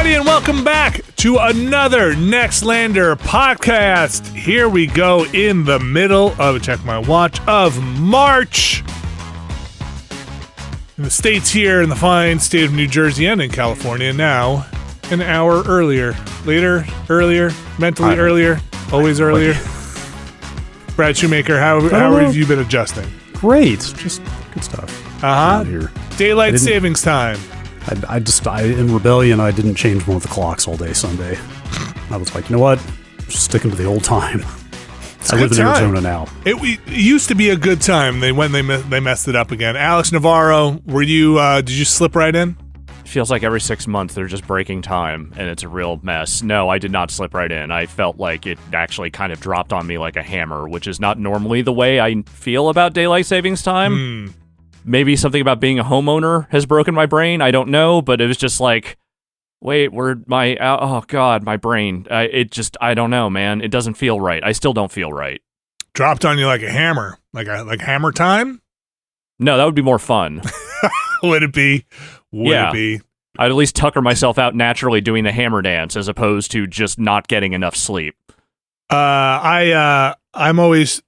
everybody, and welcome back to another Nextlander podcast. Here we go in the middle of, check my watch, of March. In the States here, in the fine state of New Jersey and in California, now an hour earlier. Later, earlier, mentally earlier, always earlier. Brad Shoemaker, how have you been adjusting? Great, just good stuff. Here. Daylight savings time. I in rebellion, I didn't change one of the clocks all day Sunday. I was like, you know what? Just sticking to the old time. I live in Arizona now. It used to be a good time. They messed it up again. Alex Navarro, were you? Did you slip right in? It feels like every 6 months they're just breaking time, and it's a real mess. No, I did not slip right in. I felt like it actually kind of dropped on me like a hammer, which is not normally the way I feel about daylight savings time. Maybe something about being a homeowner has broken my brain. I don't know, but it was just like, wait, my brain. I don't know, man. It doesn't feel right. I still don't feel right. Dropped on you like a hammer, like hammer time? No, that would be more fun. Would it be? Would it be? I'd at least tucker myself out naturally doing the hammer dance as opposed to just not getting enough sleep. I'm always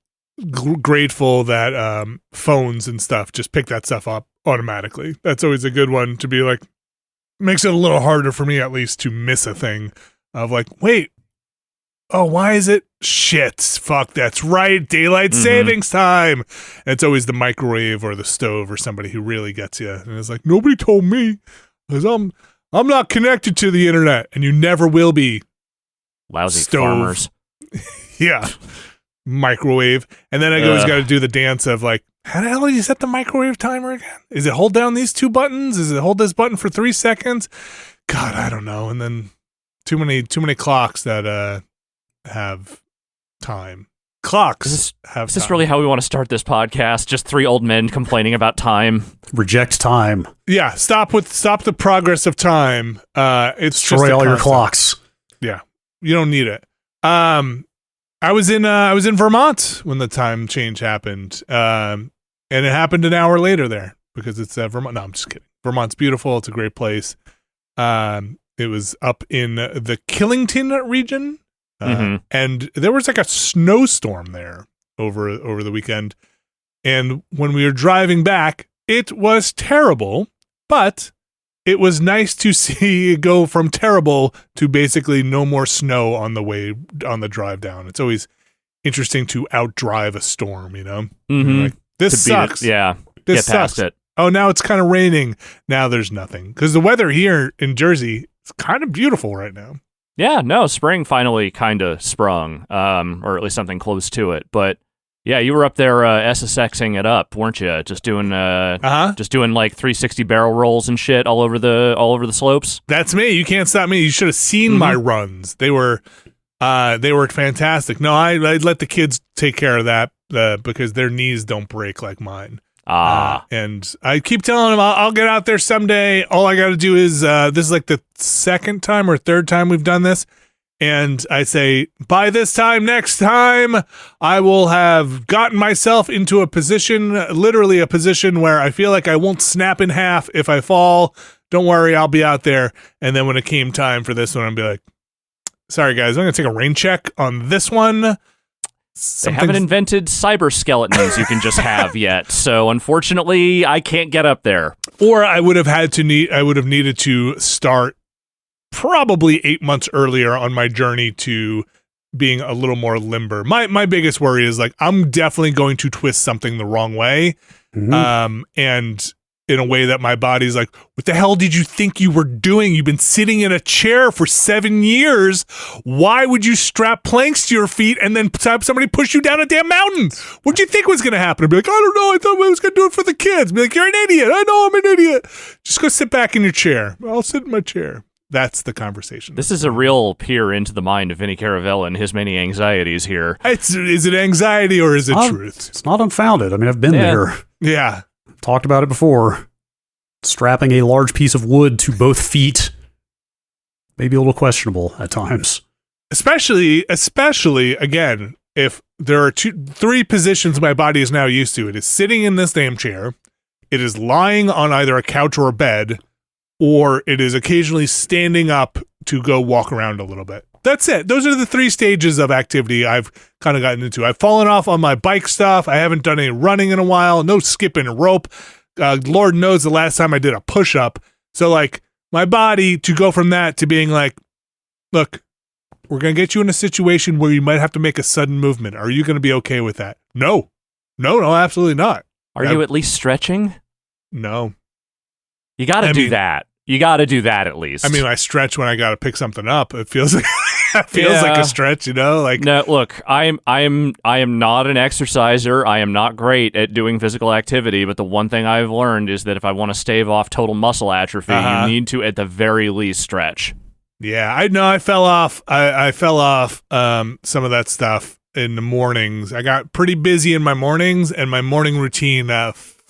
grateful that phones and stuff just pick that stuff up automatically. That's always a good one to be like, makes it a little harder for me at least to miss a thing of like, wait, oh, why is it? Shit, fuck, that's right, daylight savings time. And it's always the microwave or the stove or somebody who really gets you. And it's like, nobody told me, because I'm not connected to the internet, and you never will be. Lousy stove. Farmers. Yeah. Microwave, and then I always got to do the dance of like, how the hell do you set the microwave timer again? Is it hold down these two buttons? Is it hold this button for 3 seconds? God, I don't know. And then too many clocks that have time. Clocks have. Is this really how we want to start this podcast? Just three old men complaining about time. Reject time. Yeah, stop the progress of time. It's destroy all your clocks. Yeah, you don't need it. I was in Vermont when the time change happened, and it happened an hour later there because it's Vermont. No, I'm just kidding. Vermont's beautiful. It's a great place. It was up in the Killington region, and there was like a snowstorm there over the weekend. And when we were driving back, it was terrible, but it was nice to see it go from terrible to basically no more snow on the drive down. It's always interesting to outdrive a storm, you know? Like, this sucks. This Get sucks. Past it. Oh, now it's kind of raining. Now there's nothing. Because the weather here in Jersey is kind of beautiful right now. Yeah, no, spring finally kind of sprung, or at least something close to it. But yeah, you were up there SSXing it up, weren't you? Just doing like 360 barrel rolls and shit all over the slopes. That's me. You can't stop me. You should have seen my runs. They were fantastic. No, I let the kids take care of that because their knees don't break like mine. And I keep telling them I'll get out there someday. All I got to do is this is like the second time or third time we've done this. And I say, by this time next time, I will have gotten myself into a position, literally a position where I feel like I won't snap in half if I fall. Don't worry, I'll be out there. And then when it came time for this one, I'd be like, sorry guys, I'm going to take a rain check on this one. They haven't invented cyber skeletons you can just have yet. So unfortunately, I can't get up there. Or I would have needed to start probably 8 months earlier on my journey to being a little more limber. My biggest worry is like, I'm definitely going to twist something the wrong way. And in a way that my body's like, what the hell did you think you were doing? You've been sitting in a chair for 7 years. Why would you strap planks to your feet and then have somebody push you down a damn mountain? What'd you think was going to happen? I'd be like, I don't know. I thought I was going to do it for the kids. Be like, you're an idiot. I know I'm an idiot. Just go sit back in your chair. I'll sit in my chair. That's the conversation. This is a real peer into the mind of Vinny Caravella and his many anxieties here. Is it anxiety or is it truth? It's not unfounded. I mean, I've been there. Yeah. Talked about it before. Strapping a large piece of wood to both feet may be a little questionable at times. Especially, again, if there are three positions my body is now used to. It is sitting in this damn chair. It is lying on either a couch or a bed, or it is occasionally standing up to go walk around a little bit. That's it. Those are the 3 stages of activity I've kind of gotten into. I've fallen off on my bike stuff. I haven't done any running in a while. No skipping a rope. Lord knows the last time I did a push-up. So, like, my body to go from that to being like, look, we're going to get you in a situation where you might have to make a sudden movement. Are you going to be okay with that? No, absolutely not. Are you at least stretching? No. You got to do that. You got to do that at least. I mean, I stretch when I got to pick something up. It feels like like a stretch, you know. Like, no, look, I am not an exerciser. I am not great at doing physical activity. But the one thing I've learned is that if I want to stave off total muscle atrophy, you need to, at the very least, stretch. Yeah, I know. I fell off. I fell off some of that stuff in the mornings. I got pretty busy in my mornings, and my morning routine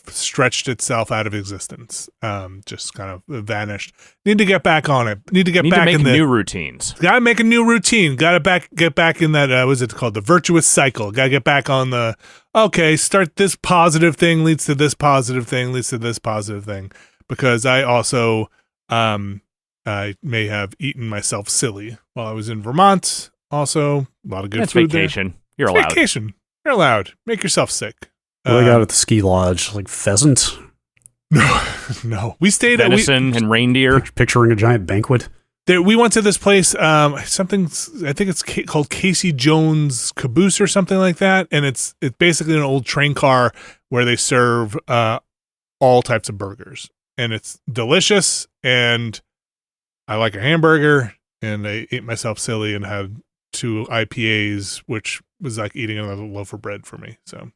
stretched itself out of existence. Just kind of vanished. Need to get back on it. Need to make new routines. Gotta make a new routine. Get back in that, what's it called? The virtuous cycle. Gotta get back on the, okay, start this positive thing leads to this positive thing leads to this positive thing. Because I also, I may have eaten myself silly while I was in Vermont. Also, a lot of good food vacation. There. You're allowed. Vacation. You're allowed. Make yourself sick. What they got at the ski lodge? Like pheasant? No. We stayed at venison and reindeer. Picturing a giant banquet. We went to this place, something, I think it's called Casey Jones Caboose or something like that. And it's basically an old train car where they serve all types of burgers. And it's delicious. And I like a hamburger. And I ate myself silly and had 2 IPAs, which was like eating another loaf of bread for me. So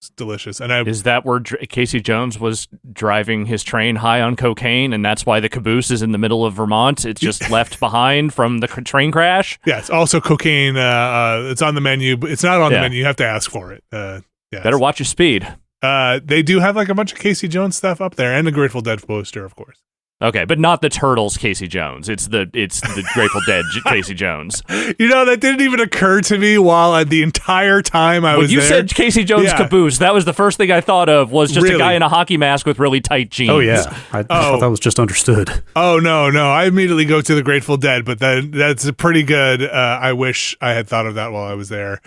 it's delicious. And is that where Casey Jones was driving his train high on cocaine, and that's why the caboose is in the middle of Vermont? It's just left behind from the train crash? Yeah, it's also cocaine. It's on the menu, but it's not on the menu. You have to ask for it. Better watch your speed. They do have like a bunch of Casey Jones stuff up there, and the Grateful Dead poster, of course. Okay, but not the Turtles Casey Jones. It's the Grateful Dead Casey Jones. You know, that didn't even occur to me while the entire time I was there. When you said Casey Jones Caboose, that was the first thing I thought of, was just a guy in a hockey mask with really tight jeans. Oh, yeah. I thought that was just understood. Oh, no. I immediately go to the Grateful Dead, but that's a pretty good. I wish I had thought of that while I was there.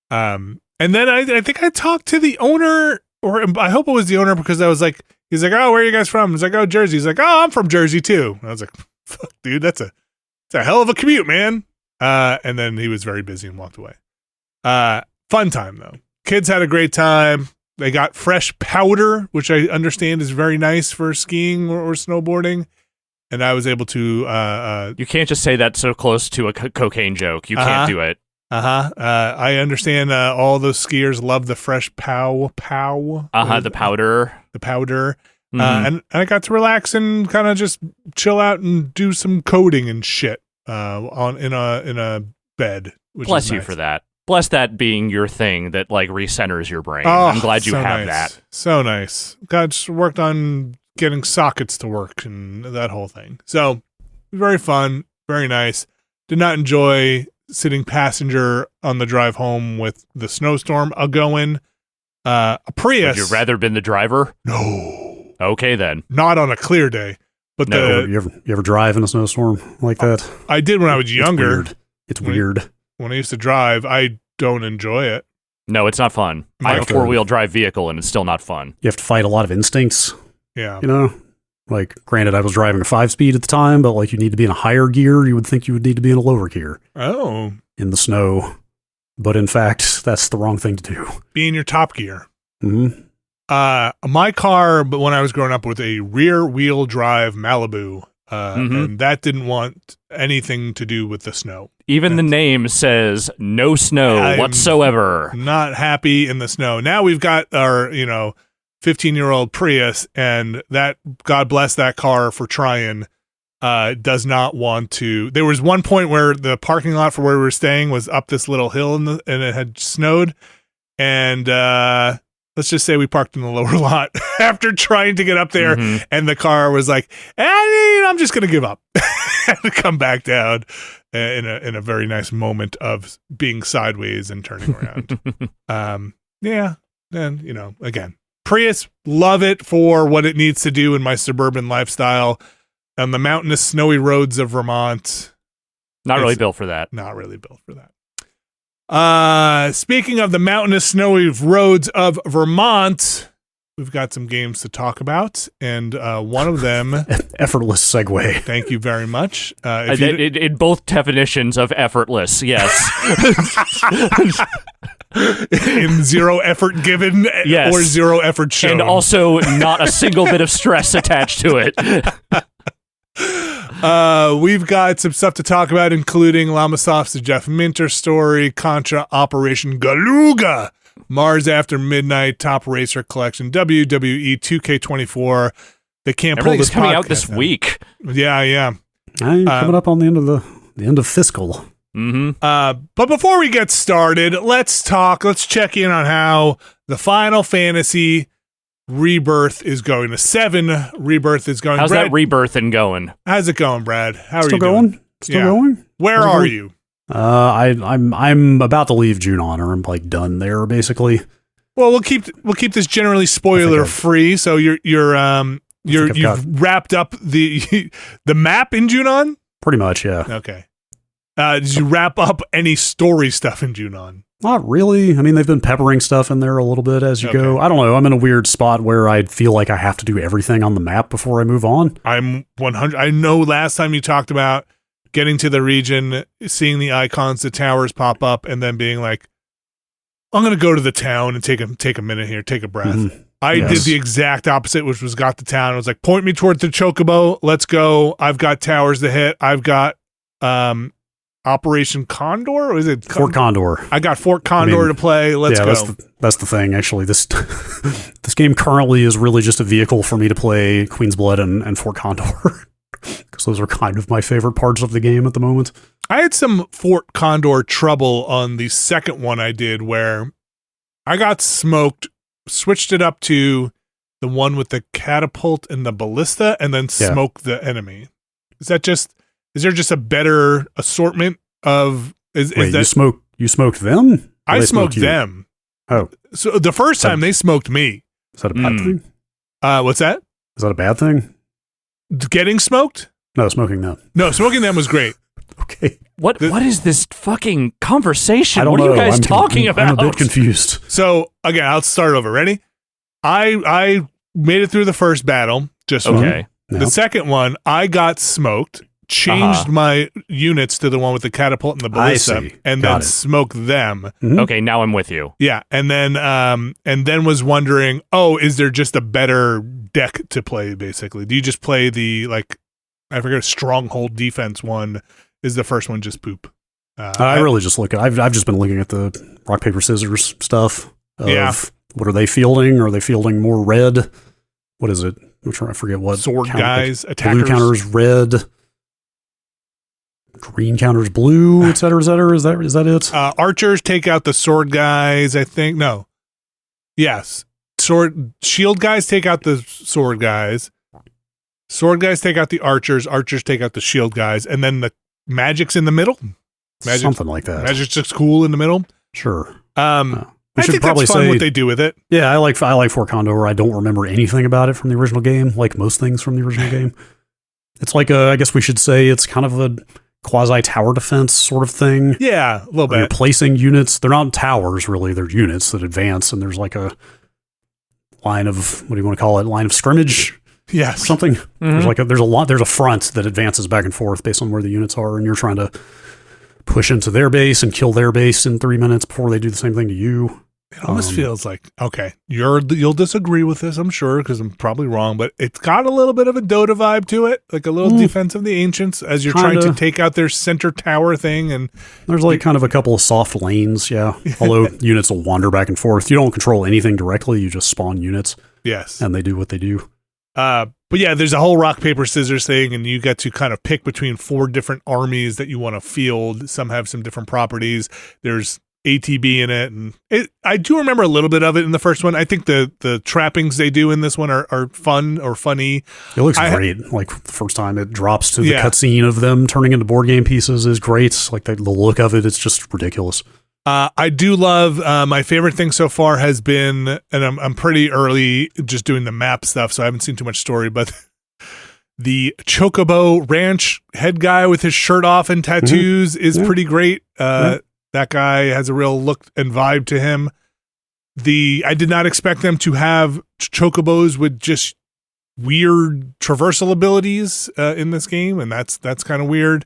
And then I think I talked to the owner, or I hope it was the owner, because I was like, he's like, oh, where are you guys from? He's like, oh, Jersey. He's like, oh, I'm from Jersey too. And I was like, fuck, dude, it's a hell of a commute, man. And then he was very busy and walked away. Fun time though. Kids had a great time. They got fresh powder, which I understand is very nice for skiing or snowboarding. And I was able to. You can't just say that so close to a cocaine joke. You can't do it. I understand all those skiers love the fresh pow. The powder. The powder. Mm-hmm. And I got to relax and kind of just chill out and do some coding and shit in a bed. Which Bless is you nice. For that. Bless that being your thing that like recenters your brain. Oh, I'm glad you so have nice. that. So nice. Just worked on getting sockets to work and that whole thing. So very fun, very nice. Did not enjoy sitting passenger on the drive home with the snowstorm going. A Prius. Would you rather been the driver? No. Okay then. Not on a clear day. But you ever drive in a snowstorm like that? I did when I was younger. It's weird. When I used to drive, I don't enjoy it. No, it's not fun. I have a 4-wheel drive vehicle and it's still not fun. You have to fight a lot of instincts. Yeah. You know? Like, granted, I was driving a 5-speed at the time, but like you need to be in a higher gear. You would think you would need to be in a lower gear. Oh. In the snow. But in fact, that's the wrong thing to do. Be in your top gear. Mm-hmm. My car, but when I was growing up, with a rear-wheel drive Malibu, and that didn't want anything to do with the snow. Even the name says no snow whatsoever. Not happy in the snow. Now we've got our, 15-year-old Prius, and that, God bless that car for trying, does not want to. There was one point where the parking lot for where we were staying was up this little hill and it had snowed, and let's just say we parked in the lower lot after trying to get up there, and the car was like, I'm just gonna give up and come back down in a very nice moment of being sideways and turning around. And again, Prius, love it for what it needs to do in my suburban lifestyle. on the mountainous, snowy roads of Vermont. Not really built for that. Not really built for that. Speaking of the mountainous, snowy roads of Vermont, we've got some games to talk about, and one of them... Effortless segue. Thank you very much. In both definitions of effortless, yes. In zero effort given, yes. Or zero effort shown. And also not a single bit of stress attached to it. We've got some stuff to talk about, including Llamasoft's The Jeff Minter story, Contra Operation Galuga, Mars After Midnight, Top Racer Collection, WWE 2K24. They can't pull this coming podcast out this week. Yeah. Coming up on the end of fiscal. Mm-hmm. But before we get started, let's check in on how the Final Fantasy Rebirth is going. The 7 Rebirth is going. How's Brad, that rebirthing going? how's it going, Brad? How are Still you going? doing? Still going? Where are you? I'm about to leave June Honor. I'm like done there basically. Well, we'll keep this generally spoiler free. So you've wrapped up the map in Junon? Pretty much, yeah. Okay. Did you wrap up any story stuff in Junon? Not really. I mean, they've been peppering stuff in there a little bit as you go. I don't know. I'm in a weird spot where I feel like I have to do everything on the map before I move on. I'm 100. I know last time you talked about getting to the region, seeing the icons, the towers pop up, and then being like, I'm going to go to the town and take a minute here, take a breath. Mm-hmm. I did the exact opposite, which was got the town. I was like, point me towards the Chocobo. Let's go. I've got towers to hit. I've got Operation Condor, or is it Fort Condor? I got Fort Condor to play. Let's go. That's the thing. Actually, this game currently is really just a vehicle for me to play Queen's Blood and Fort Condor, because those are kind of my favorite parts of the game at the moment. I had some Fort Condor trouble on the second one I did, where I got smoked, switched it up to the one with the catapult and the ballista, and then smoke the enemy. Is there just a better assortment of? Wait, you smoked them? I smoked them. Oh, so the first time they smoked me. Is that a bad thing? What's that? Is that a bad thing? Getting smoked? No, smoking them. No, smoking them was great. Okay. What is this fucking conversation? I don't what know. are you guys talking about? I'm a bit confused. So again, I'll start over. Ready? I made it through the first battle. Just okay. The second one, I got smoked. Changed my units to the one with the catapult and the ballista, and then smoked them. Mm-hmm. Okay, now I'm with you. Yeah, and then was wondering, is there just a better deck to play? Basically, do you just play the I forget, stronghold defense one? Is the first one just poop? I really just look at. I've just been looking at the rock paper scissors stuff. What are they fielding? Are they fielding more red? What is it? I'm trying to forget what sword guys, attackers. Blue counters red. Green counters blue, et cetera, et cetera. Is that it? Archers take out the sword guys, I think. No. Yes. Shield guys take out the sword guys. Sword guys take out the archers. Archers take out the shield guys. And then the magic's in the middle. Something like that. Magic's just cool in the middle. Sure. I think that's fun what they do with it. Yeah, I like Fort Condor. I don't remember anything about it from the original game, like most things from the original game. It's like I guess we should say it's kind of a quasi-tower defense sort of thing. Yeah, a little bit. You're placing units. They're not towers, really. They're units that advance, and there's like a line of, what do you want to call it? Line of scrimmage? Yes. Something. Mm-hmm. There's a front that advances back and forth based on where the units are, and you're trying to push into their base and kill their base in 3 minutes before they do the same thing to you. It almost feels like, okay, you'll disagree with this, I'm sure, because I'm probably wrong, but it's got a little bit of a Dota vibe to it, like a little Defense of the Ancients, as you're trying to take out their center tower thing. And there's kind of a couple of soft lanes, yeah. Although units will wander back and forth. You don't control anything directly, you just spawn units. Yes. And they do what they do. But yeah, there's a whole rock, paper, scissors thing, and you get to kind of pick between 4 different armies that you want to field. Some have some different properties. There's ATB in it, and I do remember a little bit of it in the first one. I think the trappings they do in this one are fun or funny. It looks great. Like the first time it drops to the cutscene of them turning into board game pieces is great. Like the look of it, it's just ridiculous. I do love, my favorite thing so far has been, and I'm pretty early just doing the map stuff, so I haven't seen too much story, but The Chocobo Ranch head guy with his shirt off and tattoos is pretty great. That guy has a real look and vibe to him. I did not expect them to have Chocobos with just weird traversal abilities in this game, and that's kind of weird.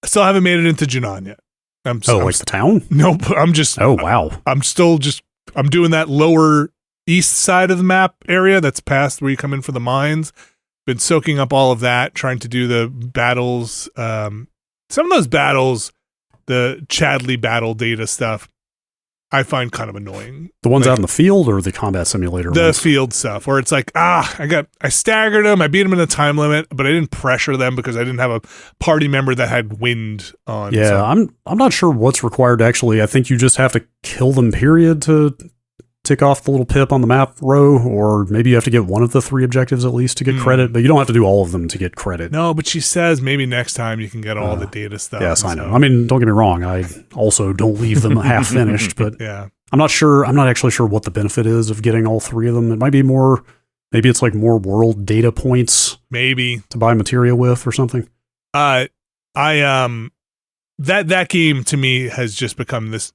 I still haven't made it into Junon yet. Like the town? Nope. I'm just. Oh, wow. I'm still just. I'm doing that lower east side of the map area that's past where you come in for the mines. Been soaking up all of that, trying to do the battles. Some of those battles, the Chadley battle data stuff, I find kind of annoying. The ones out in the field or the combat simulator The ones? field stuff, where it's like, I staggered them, I beat them in the time limit, but I didn't pressure them because I didn't have a party member that had wind on. Yeah, so. I'm not sure what's required actually. I think you just have to kill them, period, to tick off the little pip on the map row, or maybe you have to get one of the 3 objectives at least to get credit, but you don't have to do all of them to get credit. No, but she says maybe next time you can get all the data stuff. Yes, I know. I mean, don't get me wrong. I also don't leave them half finished, but yeah. I'm not actually sure what the benefit is of getting all 3 of them. It might be maybe it's like more world data points maybe to buy materia with or something. That game to me has just become this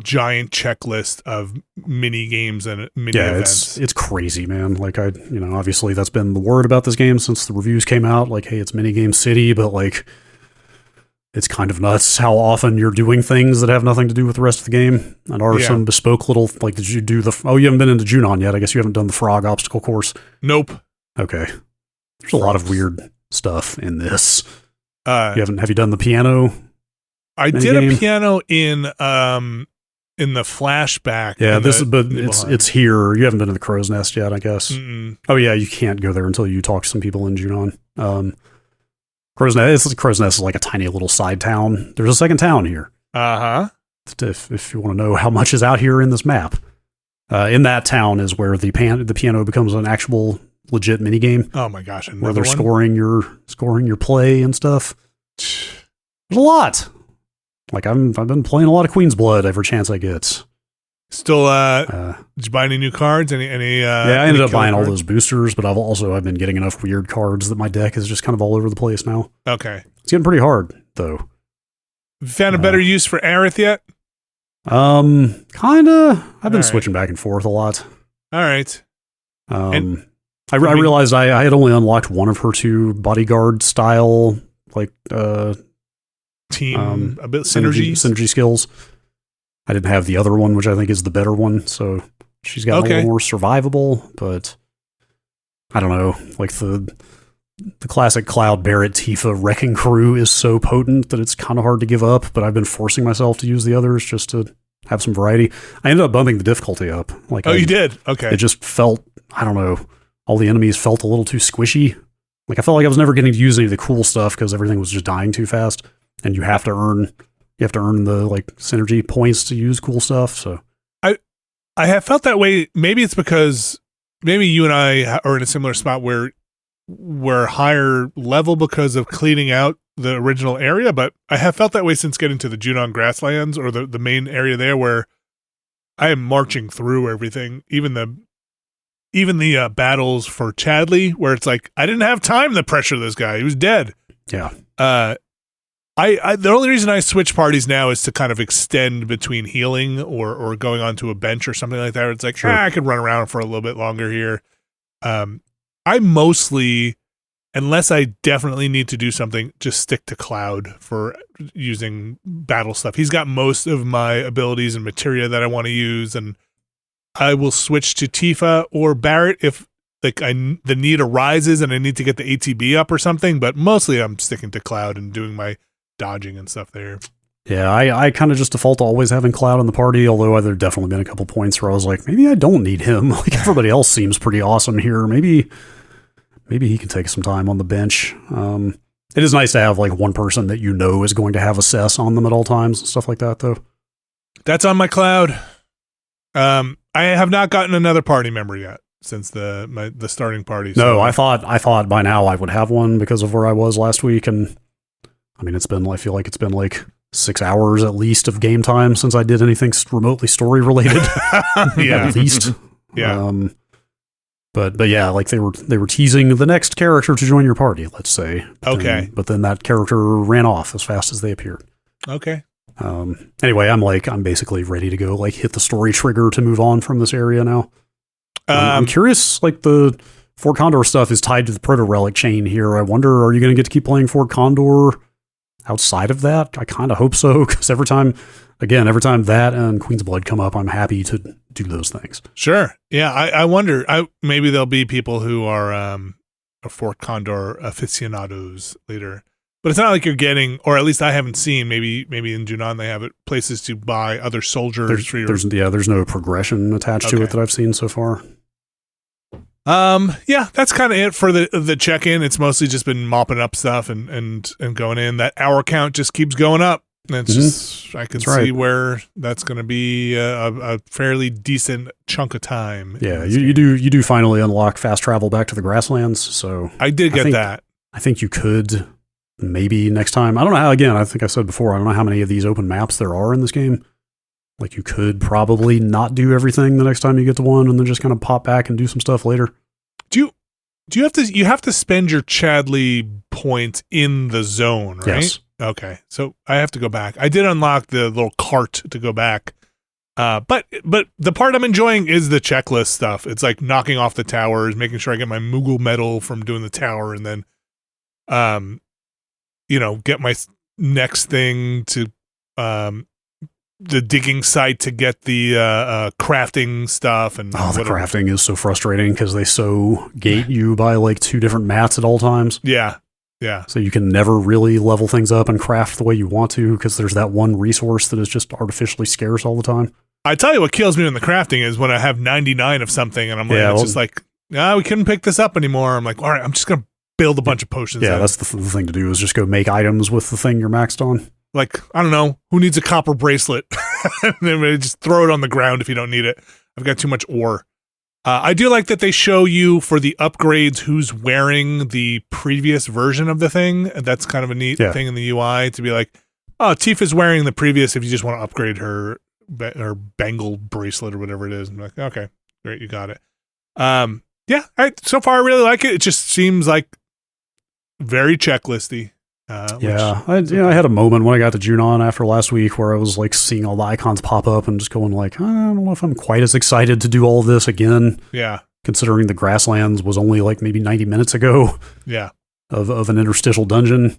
giant checklist of mini games and mini events. It's crazy, man. Like obviously that's been the word about this game since the reviews came out. Like, hey, it's mini game city, but like, it's kind of nuts how often you're doing things that have nothing to do with the rest of the game and are some bespoke little, like, did you do you haven't been into Junon yet? I guess you haven't done the frog obstacle course. Nope. Okay. There's a lot of weird stuff in this. Have you done the piano? I did a piano in the flashback. Yeah, it's here. You haven't been to the Crow's Nest yet, I guess. Mm-mm. Oh yeah, you can't go there until you talk to some people in Junon. Crow's Nest is like a tiny little side town. There's a second town here. If you want to know how much is out here in this map, in that town is where the piano becomes an actual legit mini game. Oh my gosh! Where they're scoring your play and stuff. There's a lot. Like I've been playing a lot of Queen's Blood every chance I get. Still, did you buy any new cards? Any? I ended up buying all those boosters, but I've been getting enough weird cards that my deck is just kind of all over the place now. Okay, it's getting pretty hard though. Found a better use for Aerith yet? Kinda. I've been switching back and forth a lot. All right. I realized I had only unlocked one of her 2 bodyguard style team a bit synergy skills. I didn't have the other one, which I think is the better one, so she's got a little more survivable, but I don't know, like the classic Cloud Barrett Tifa Wrecking Crew is so potent that it's kind of hard to give up, but I've been forcing myself to use the others just to have some variety. I ended up bumping the difficulty up. You did? Okay. It just felt, I don't know, all the enemies felt a little too squishy. Like I felt like I was never getting to use any of the cool stuff because everything was just dying too fast. And you have to earn the like synergy points to use cool stuff. So I have felt that way. Maybe it's because maybe you and I are in a similar spot where we're higher level because of cleaning out the original area. But I have felt that way since getting to the Junon Grasslands or the main area there, where I am marching through everything, even the battles for Chadley, where it's like I didn't have time to pressure this guy; he was dead. Yeah. I the only reason I switch parties now is to kind of extend between healing or going onto a bench or something like that. Where it's like, I could run around for a little bit longer here. I mostly, unless I definitely need to do something, just stick to Cloud for using battle stuff. He's got most of my abilities and materia that I want to use, and I will switch to Tifa or Barrett if the need arises and I need to get the ATB up or something. But mostly I'm sticking to Cloud and doing my dodging and stuff there. Yeah, I kind of just default to always having Cloud in the party, although there definitely been a couple points where I was like, maybe I don't need him. Like everybody else seems pretty awesome here. Maybe he can take some time on the bench. It is nice to have like one person that you know is going to have assess on them at all times and stuff like that, though. That's on my Cloud. I have not gotten another party member yet since the starting party. So. No, I thought by now I would have one because of where I was last week, and I mean I feel like it's been like 6 hours at least of game time since I did anything remotely story related. Yeah, at least. Yeah. But yeah, like they were teasing the next character to join your party, let's say. Okay. But then that character ran off as fast as they appeared. Okay. Anyway, I'm basically ready to go, like, hit the story trigger to move on from this area now. I'm curious, like, the Fort Condor stuff is tied to the Proto Relic chain here. I wonder, are you going to get to keep playing Fort Condor outside of that? I kind of hope so, because every time that and Queen's Blood come up, I'm happy to do those things. Sure. Yeah, I wonder. Maybe there'll be people who are Fort Condor aficionados later. But it's not like you're getting, or at least I haven't seen, maybe in Junon they have it, places to buy other soldiers. There's no progression attached to it that I've seen so far. Yeah, that's kind of it for the check-in. It's mostly just been mopping up stuff and going in. That hour count just keeps going up. And it's just, I can see where that's going to be a fairly decent chunk of time. Yeah, you do finally unlock fast travel back to the grasslands. So I did get that. I think you could maybe next time. I don't know how. Again, I think I said before, I don't know how many of these open maps there are in this game. Like, you could probably not do everything the next time you get to one, and then just kind of pop back and do some stuff later. Do you have to spend your Chadley points in the zone, right? Yes. Okay, so I have to go back. I did unlock the little cart to go back, but the part I'm enjoying is the checklist stuff. It's like knocking off the towers, making sure I get my Moogle medal from doing the tower, and then, get my next thing to the digging site to get the crafting stuff. And the crafting is so frustrating because they gate you by like 2 different mats at all times. Yeah. So you can never really level things up and craft the way you want to because there's that one resource that is just artificially scarce all the time. I tell you what kills me in the crafting is when I have 99 of something and I'm like, just like, we couldn't pick this up anymore. I'm like, all right, I'm just going to build a bunch of potions. Yeah, that's the thing to do is just go make items with the thing you're maxed on. Like, I don't know, who needs a copper bracelet? And then just throw it on the ground if you don't need it. I've got too much ore. I do like that they show you for the upgrades who's wearing the previous version of the thing. That's kind of a neat thing in the UI to be like, oh, Tifa's wearing the previous if you just want to upgrade her bangle bracelet or whatever it is. I'm like, okay, great, you got it. So far I really like it. It just seems like very checklisty. I had a moment when I got to Junon after last week where I was like seeing all the icons pop up and just going like, I don't know if I'm quite as excited to do all of this again. Yeah. Considering the Grasslands was only like maybe 90 minutes ago. Yeah. Of an interstitial dungeon,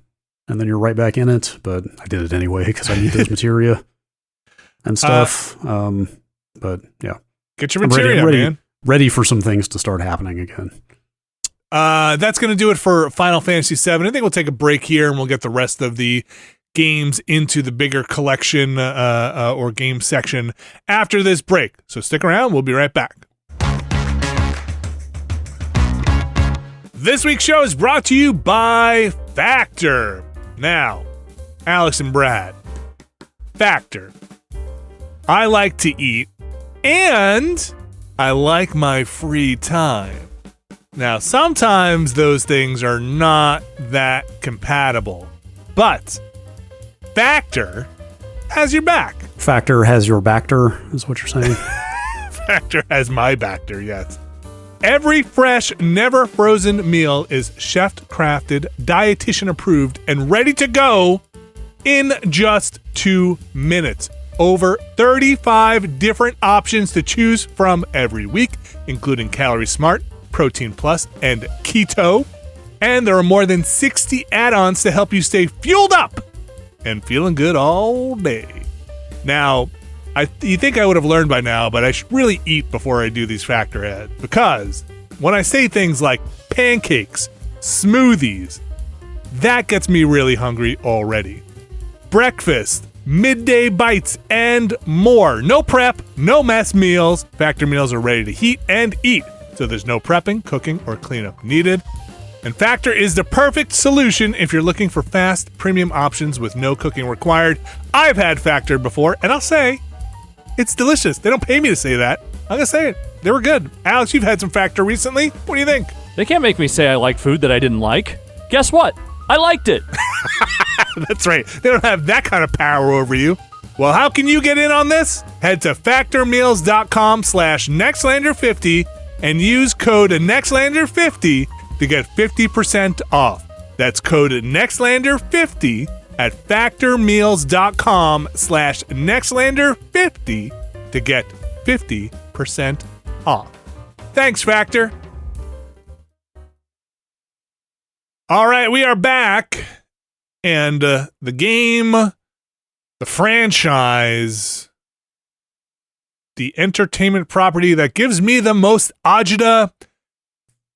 and then you're right back in it. But I did it anyway because I need those materia and stuff. But yeah. Get your materia, man. Ready for some things to start happening again. That's going to do it for Final Fantasy VII. I think we'll take a break here and we'll get the rest of the games into the bigger collection or game section after this break. So stick around. We'll be right back. This week's show is brought to you by Factor. Now, Alex and Brad, Factor. I like to eat and I like my free time. Now, sometimes those things are not that compatible, but Factor has your back. Factor has your backer, is what you're saying. Factor has my backer, yes. Every fresh, never frozen meal is chef-crafted, dietitian-approved, and ready to go in just 2 minutes. Over 35 different options to choose from every week, including Calorie Smart, Protein Plus, and Keto. And there are more than 60 add-ons to help you stay fueled up and feeling good all day. Now, you think I would have learned by now, but I should really eat before I do these Factor ads, because when I say things like pancakes, smoothies, that gets me really hungry already. Breakfast, midday bites, and more. No prep, no mess meals. Factor meals are ready to heat and eat, so there's no prepping, cooking, or cleanup needed. And Factor is the perfect solution if you're looking for fast, premium options with no cooking required. I've had Factor before, and I'll say, it's delicious. They don't pay me to say that. I'm going to say it. They were good. Alex, you've had some Factor recently. What do you think? They can't make me say I like food that I didn't like. Guess what? I liked it. That's right. They don't have that kind of power over you. Well, how can you get in on this? Head to factormeals.com/Nextlander50 and use code Nextlander50 to get 50% off. That's code Nextlander50 at factormeals.com/Nextlander50 to get 50% off. Thanks, Factor. All right, we are back. And the game, the franchise, the entertainment property that gives me the most agita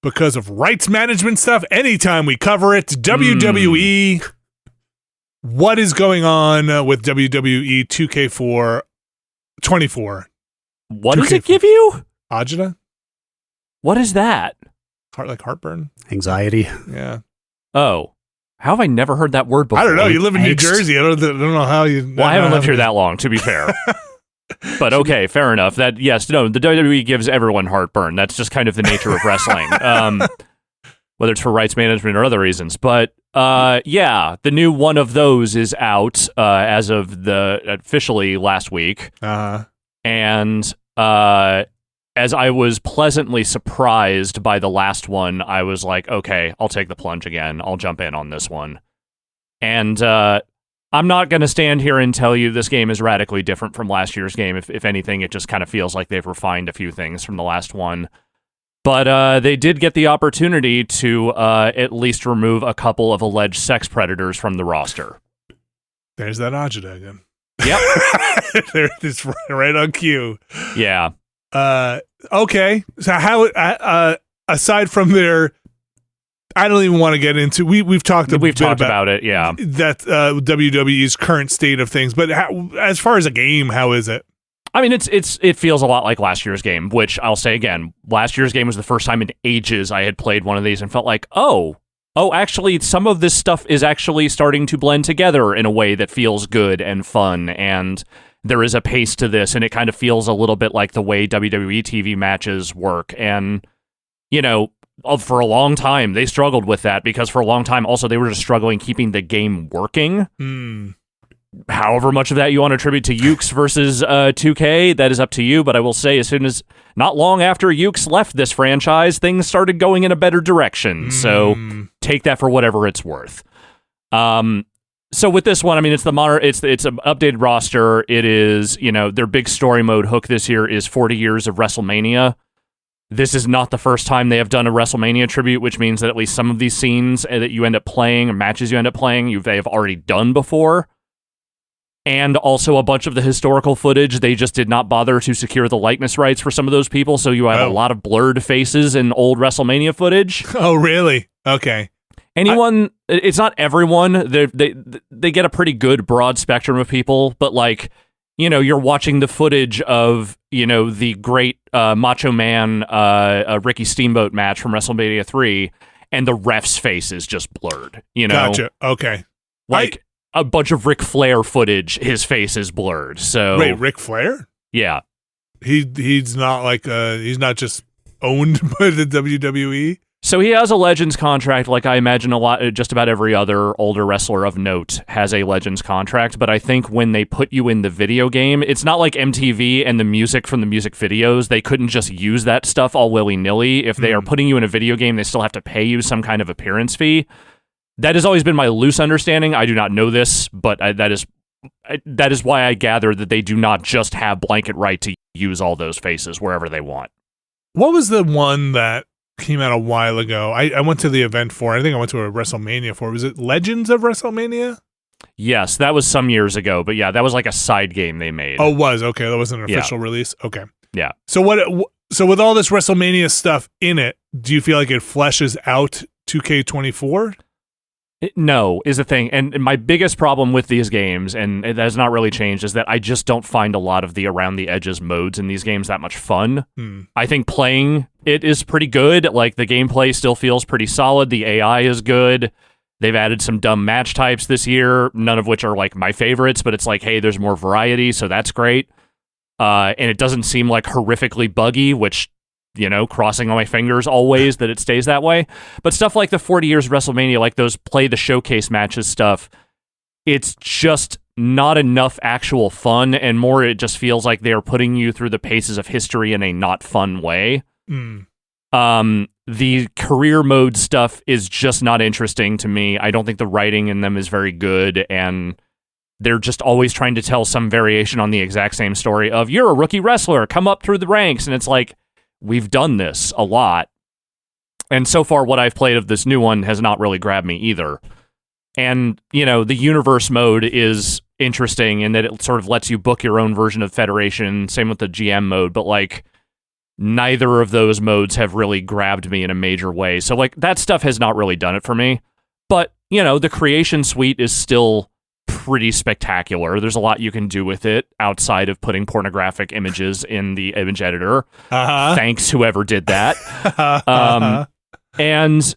because of rights management stuff anytime we cover it, WWE. What is going on with WWE 2K4 24? What does it give you? Agita? What is that? Like heartburn? Anxiety. Yeah. Oh. How have I never heard that word before? I don't know. You live in New Jersey. I don't know how you... Well, I haven't lived here that long, to be fair. But okay, fair enough. That yes, no, the WWE gives everyone heartburn. That's just kind of the nature of wrestling. Whether it's for rights management or other reasons. But yeah, the new one of those is out as of the officially last week. And as I was pleasantly surprised by the last one, I was like, okay, I'll take the plunge again. I'll jump in on this one. And I'm not going to stand here and tell you this game is radically different from last year's game. If anything, it just kind of feels like they've refined a few things from the last one. But they did get the opportunity to at least remove a couple of alleged sex predators from the roster. There's that agita again. Yep. It's right on cue. Yeah. Okay. So how aside from their, I don't even want to get into. We've talked about it. Yeah. That WWE's current state of things, but as far as a game, how is it? I mean, it feels a lot like last year's game, which I'll say again, last year's game was the first time in ages I had played one of these and felt like, oh, actually, some of this stuff is actually starting to blend together in a way that feels good and fun, and there is a pace to this, and it kind of feels a little bit like the way WWE TV matches work. And, you know, for a long time, they struggled with that because for a long time, also, they were just struggling keeping the game working. However much of that you want to attribute to Ukes versus 2K, that is up to you. But I will say, as soon as, not long after Ukes left this franchise, things started going in a better direction. So take that for whatever it's worth. So with this one, I mean, it's an updated roster. It is, you know, their big story mode hook this year is 40 years of WrestleMania. This is not the first time they have done a WrestleMania tribute, which means that at least some of these scenes that you end up playing, or matches you end up playing, they have already done before. And also a bunch of the historical footage, they just did not bother to secure the likeness rights for some of those people, so you have a lot of blurred faces in old WrestleMania footage. Oh, really? Okay. It's not everyone. They get a pretty good broad spectrum of people, but like, you know, you're watching the footage of, you know, the great Macho Man Ricky Steamboat match from WrestleMania 3, and the ref's face is just blurred, you know? Gotcha. Okay. Like, a bunch of Ric Flair footage, his face is blurred. So wait, Ric Flair? Yeah. He's not like he's not just owned by the WWE. So he has a Legends contract, like I imagine just about every other older wrestler of note has a Legends contract, but I think when they put you in the video game, it's not like MTV and the music from the music videos. They couldn't just use that stuff all willy-nilly. If they are putting you in a video game, they still have to pay you some kind of appearance fee. That has always been my loose understanding. I do not know this, but that is why I gather that they do not just have blanket right to use all those faces wherever they want. What was the one that came out a while ago? I went to the event for. I think I went to a WrestleMania for. Was it Legends of WrestleMania? Yes, that was some years ago, but yeah, that was like a side game they made. Oh, it was? Okay, that wasn't an official release? Okay. Yeah. So so with all this WrestleMania stuff in it, do you feel like it fleshes out 2K24? No, is the thing. And my biggest problem with these games, and it has not really changed, is that I just don't find a lot of the around the edges modes in these games that much fun. I think playing it is pretty good. Like, the gameplay still feels pretty solid. The AI is good. They've added some dumb match types this year, none of which are like my favorites, but it's like, hey, there's more variety, so that's great. And it doesn't seem like horrifically buggy, which, you know, crossing on my fingers always that it stays that way. But stuff like the 40 years of WrestleMania, like those play the showcase matches stuff, it's just not enough actual fun, and more it just feels like they are putting you through the paces of history in a not fun way. The career mode stuff is just not interesting to me. I don't think the writing in them is very good, and they're just always trying to tell some variation on the exact same story of, you're a rookie wrestler, come up through the ranks, and it's like, we've done this a lot. And so far, what I've played of this new one has not really grabbed me either. And, the universe mode is interesting in that it sort of lets you book your own version of Federation, same with the GM mode, but, neither of those modes have really grabbed me in a major way. So, that stuff has not really done it for me. But, the creation suite is still pretty spectacular. There's a lot you can do with it outside of putting pornographic images in the image editor. Thanks, whoever did that. And,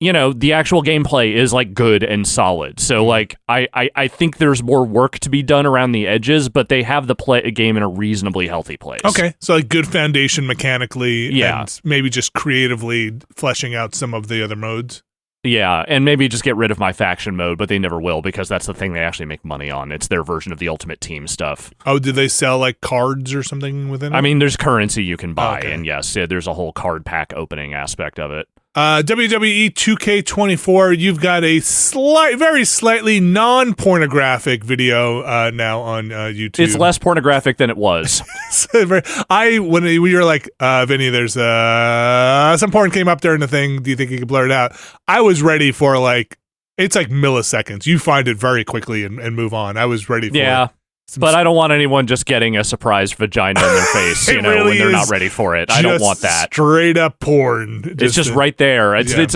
the actual gameplay is, good and solid. So, I think there's more work to be done around the edges, but they have the game in a reasonably healthy place. Okay, so, good foundation mechanically, yeah. And maybe just creatively fleshing out some of the other modes. Yeah, and maybe just get rid of my faction mode, but they never will, because that's the thing they actually make money on. It's their version of the Ultimate Team stuff. Oh, do they sell, cards or something within it? I mean, there's currency you can buy, okay. And yes, there's a whole card pack opening aspect of it. WWE 2K24, you've got a very slightly non-pornographic video now on YouTube. It's less pornographic than it was. When you were like, Vinny, there's some porn came up during the thing. Do you think you could blur it out? I was ready for it's milliseconds. You find it very quickly and move on. I was ready for it. But I don't want anyone just getting a surprised vagina in their face, really when they're not ready for it. I don't want that. Straight up porn. It's just right there.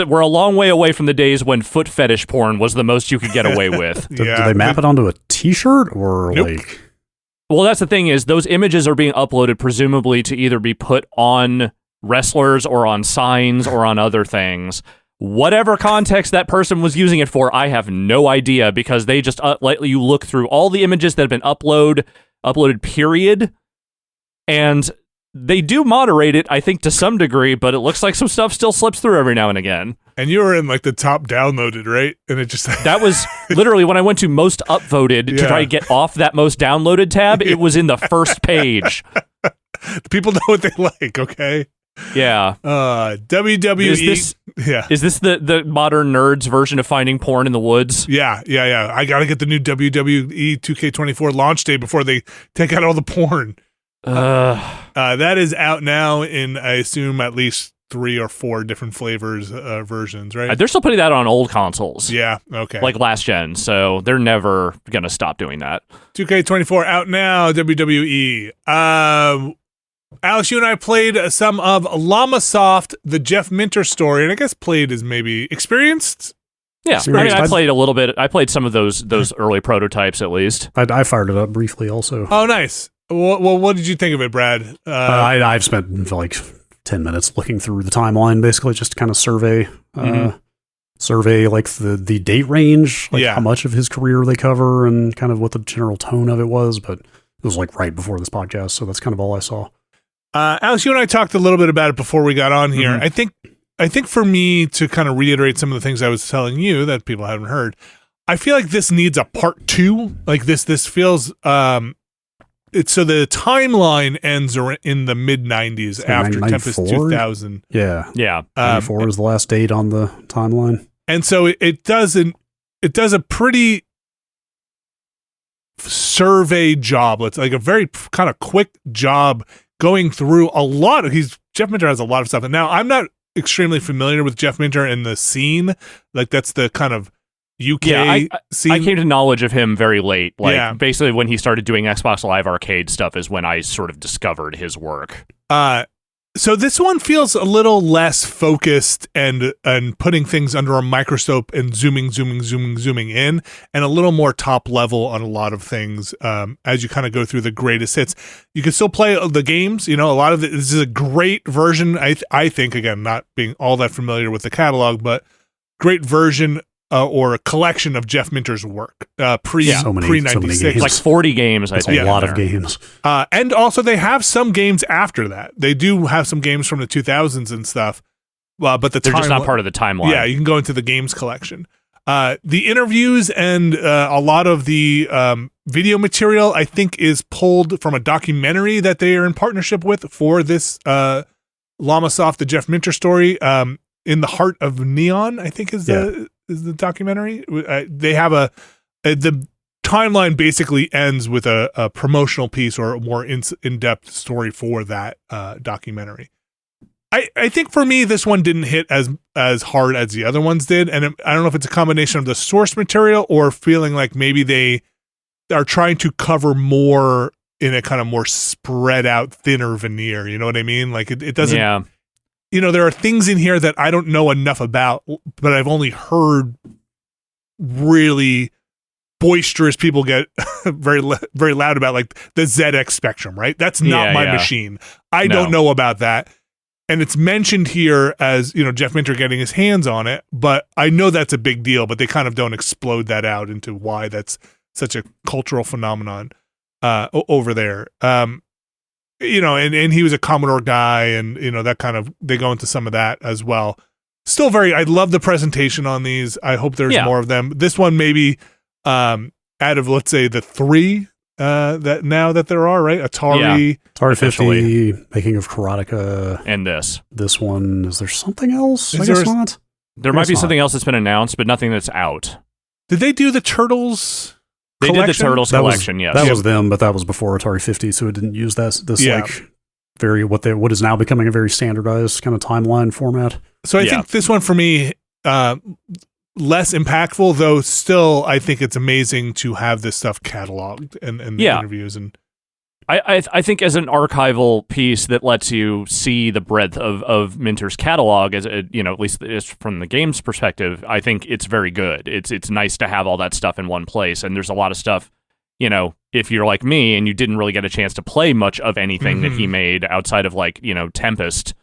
We're a long way away from the days when foot fetish porn was the most you could get away with. Do they map it onto a t-shirt or nope. Well, that's the thing is those images are being uploaded presumably to either be put on wrestlers or on signs or on other things. Whatever context that person was using it for, I have no idea, because they just let you look through all the images that have been uploaded, period. And they do moderate it, I think, to some degree, but it looks like some stuff still slips through every now and again. And you were in the top downloaded, right? And it just that was literally when I went to most upvoted to try to get off that most downloaded tab. It was in the first page. People know what they like, okay? Yeah. WWE. Is this the modern nerds version of finding porn in the woods? Yeah. I gotta get the new WWE 2K24 launch day before they take out all the porn. That is out now in, I assume, at least 3 or 4 different flavors versions, right? They're still putting that on old consoles. Yeah, okay. Like last gen, so they're never gonna stop doing that. 2K24 out now, WWE. Alex, you and I played some of Llamasoft, the Jeff Minter story, and I guess played is maybe experienced? Yeah, I played a little bit. I played some of those early prototypes at least. I fired it up briefly also. Oh, nice. Well, what did you think of it, Brad? I've spent 10 minutes looking through the timeline, basically, just to kind of survey the date range, how much of his career they cover, and kind of what the general tone of it was. But it was right before this podcast, so that's kind of all I saw. Alex, you and I talked a little bit about it before we got on here. Mm-hmm. I think for me to kind of reiterate some of the things I was telling you that people haven't heard, I feel like this needs a part 2. This feels so the timeline ends in the mid 90s after Tempest 2000. Yeah. 94 is the last date on the timeline, and so it does a pretty survey job. It's a very kind of quick job going through a lot of Jeff Minter has a lot of stuff. And now I'm not extremely familiar with Jeff Minter and the scene. That's the kind of UK scene. I came to knowledge of him very late. Basically when he started doing Xbox Live Arcade stuff is when I sort of discovered his work. So this one feels a little less focused and putting things under a microscope and zooming in, and a little more top level on a lot of things as you kind of go through the greatest hits. You can still play the games. A lot of this is a great version. I think, again, not being all that familiar with the catalog, but great version or a collection of Jeff Minter's work pre 96. Like 40 games, I think. A lot of games. And also they have some games after that. They do have some games from the 2000s and stuff. But they're just not part of the timeline. Yeah, you can go into the games collection. The interviews and a lot of the video material, I think, is pulled from a documentary that they are in partnership with for this Llamasoft, the Jeff Minter story, In the Heart of Neon, I think is the documentary. They have the timeline basically ends with a promotional piece or a more in-depth story for that documentary. I think for me, this one didn't hit as hard as the other ones did. And I don't know if it's a combination of the source material or feeling like maybe they are trying to cover more in a kind of more spread out, thinner veneer. You know what I mean? Like it doesn't, there are things in here that I don't know enough about, but I've only heard really boisterous people get very loud about, like the ZX Spectrum, right? That's not my machine. I don't know about that. And it's mentioned here as, Jeff Minter getting his hands on it, but I know that's a big deal, but they kind of don't explode that out into why that's such a cultural phenomenon over there. And he was a Commodore guy, and, that kind of, they go into some of that as well. Still I love the presentation on these. I hope there's more of them. This one maybe out of, let's say, the three that there are, right? Atari 50, Making of Karateka, and this one. Is there something else? I guess not. There might be something else that's been announced, but nothing that's out. Did they do the Turtles? They collection? did the Turtles collection. Yes, that was them, but that was before Atari 50, so it didn't use this like very what is now becoming a very standardized kind of timeline format. So I think this one for me, less impactful, though still I think it's amazing to have this stuff cataloged and the interviews. And I think as an archival piece that lets you see the breadth of Minter's catalog, as at least from the game's perspective, I think it's very good. It's nice to have all that stuff in one place, and there's a lot of stuff, if you're like me and you didn't really get a chance to play much of anything that he made outside of Tempest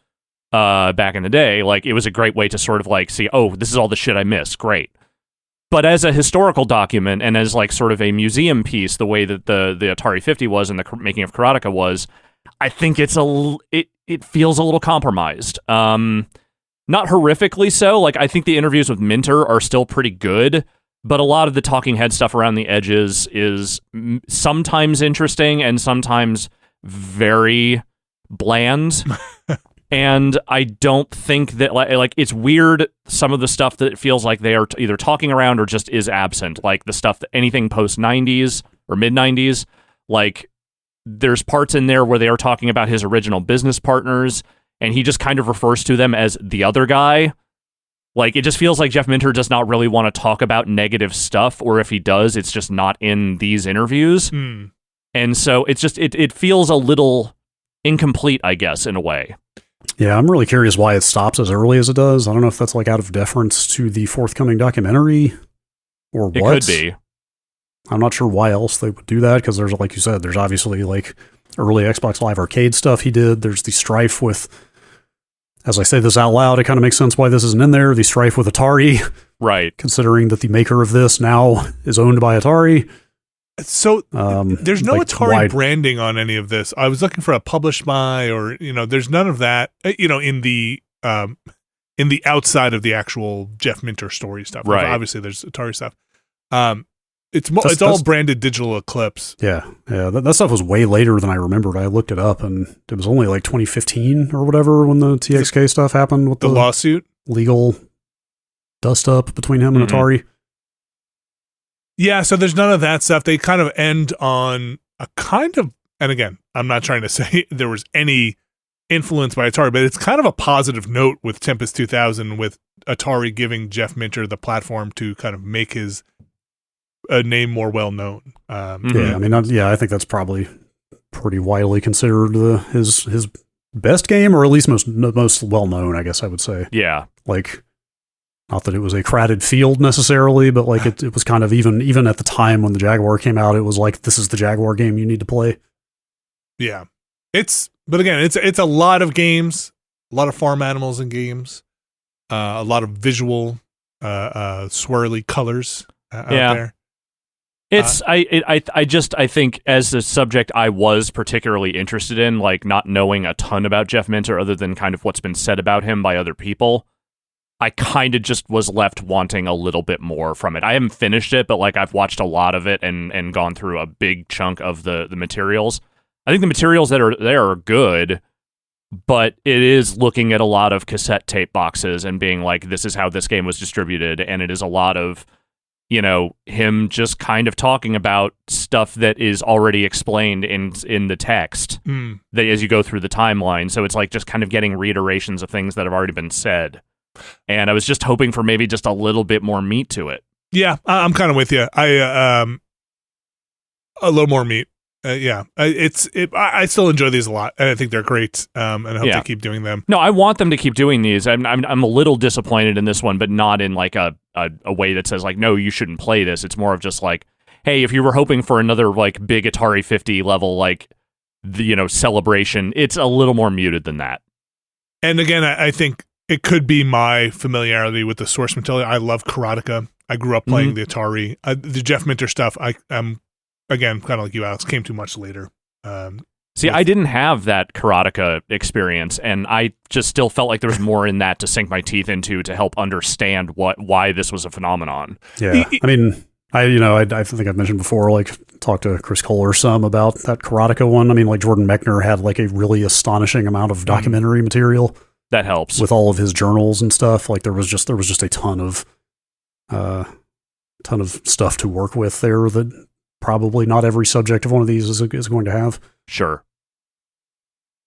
back in the day, like it was a great way to sort of like see, oh, this is all the shit I missed. Great. But as a historical document and as like sort of a museum piece, the way that the Atari 50 was and the Making of Karateka was, I think it feels a little compromised. Not horrifically so. Like I think the interviews with Minter are still pretty good, but a lot of the talking head stuff around the edges is sometimes interesting and sometimes very bland. And I don't think that, like, it's weird, some of the stuff that it feels like they are either talking around or just is absent. Like, the stuff, anything post-90s or mid-90s, like, there's parts in there where they are talking about his original business partners, and he just kind of refers to them as the other guy. Like, it just feels like Jeff Minter does not really want to talk about negative stuff, or if he does, it's just not in these interviews. And so it's just, it feels a little incomplete, I guess, in a way. Yeah, I'm really curious why it stops as early as it does. I don't know if that's like out of deference to the forthcoming documentary or what. It could be. I'm not sure why else they would do that, because there's, like you said, there's obviously like early Xbox Live Arcade stuff he did. There's the strife with, as I say this out loud, it kind of makes sense why this isn't in there, the strife with Atari. Right. Considering that the maker of this now is owned by Atari. So there's no like Atari branding on any of this. I was looking for a publish by, or there's none of that. In the outside of the actual Jeff Minter story stuff. Right. Obviously, there's Atari stuff. It's all branded Digital Eclipse. Yeah. That stuff was way later than I remembered. I looked it up, and it was only like 2015 or whatever when the TXK stuff happened with the lawsuit, legal dust up between him and Atari. Yeah, so there's none of that stuff. They kind of end on a kind of, and again, I'm not trying to say there was any influence by Atari, but it's kind of a positive note with Tempest 2000, with Atari giving Jeff Minter the platform to kind of make his name more well known. I think that's probably pretty widely considered his best game, or at least most well known, I guess I would say. Yeah, like. Not that it was a crowded field necessarily, but like it was kind of even at the time when the Jaguar came out, it was like, this is the Jaguar game you need to play. Yeah. But again, it's a lot of games, a lot of farm animals in games, a lot of visual, swirly colors out there. It's I think as a subject I was particularly interested in, like not knowing a ton about Jeff Minter other than kind of what's been said about him by other people. I kind of just was left wanting a little bit more from it. I haven't finished it, but like I've watched a lot of it and gone through a big chunk of the materials. I think the materials that are there are good. but it is looking at a lot of cassette tape boxes and being like, this is how this game was distributed, and it is a lot of, you know, him just kind of talking about stuff that is already explained in the text that as you go through the timeline. So it's like just kind of getting reiterations of things that have already been said. And I was just hoping for maybe just a little bit more meat to it. Yeah, I'm kind of with you. A little more meat. I still enjoy these a lot, and I think they're great. And I hope they keep doing them. No, I want them to keep doing these. I'm a little disappointed in this one, but not in like a way that says like, no, you shouldn't play this. It's more of just like, hey, if you were hoping for another like big Atari 50 level like celebration, it's a little more muted than that. And again, I think it could be my familiarity with the source material. I love Karateka. I grew up playing the Atari. The Jeff Minter stuff, I'm again, kind of like you, Alex, came too much later. I didn't have that Karateka experience, and I just still felt like there was more in that to sink my teeth into to help understand why this was a phenomenon. Yeah, I mean, I think I've mentioned before, like, talked to Chris Kohler some about that Karateka one. I mean, like, Jordan Mechner had like a really astonishing amount of documentary material. That helps. With all of his journals and stuff. Like, there was just a ton of stuff to work with there that probably not every subject of one of these is going to have. Sure.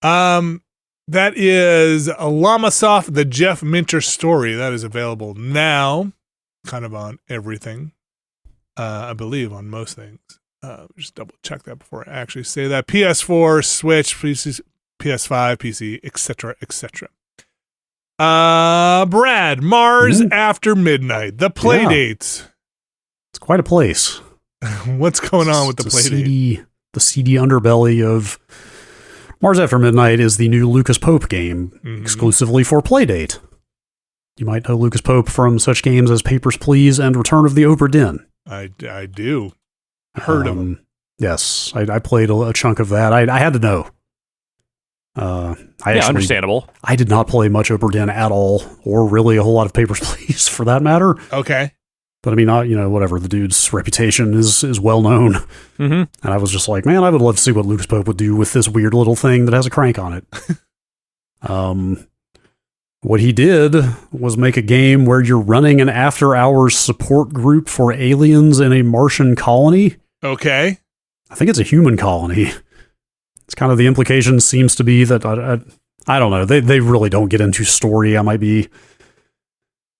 That is a Llamasoft, the Jeff Minter story. That is available now, kind of on everything. I believe on most things. Just double check that before I actually say that. PS4, Switch, PC, PS5, PC, etc., etc. Brad, Mars After Midnight, the Playdate. It's quite a place. What's going on with the Playdate? The seedy underbelly of Mars After Midnight is the new Lucas Pope game, exclusively for Playdate. You might know Lucas Pope from such games as Papers, Please and Return of the Obra Dinn. I do. Heard of him. Yes, I played a chunk of that. I had to know. Understandable. I did not play much Obra Dinn at all, or really a whole lot of Papers, Please for that matter. Okay. But I mean, whatever. The dude's reputation is well known. And I was just like, man, I would love to see what Lucas Pope would do with this weird little thing that has a crank on it. What he did was make a game where you're running an after-hours support group for aliens in a Martian colony. Okay. I think it's a human colony. It's kind of the implication seems to be that, I don't know, they really don't get into story. I might be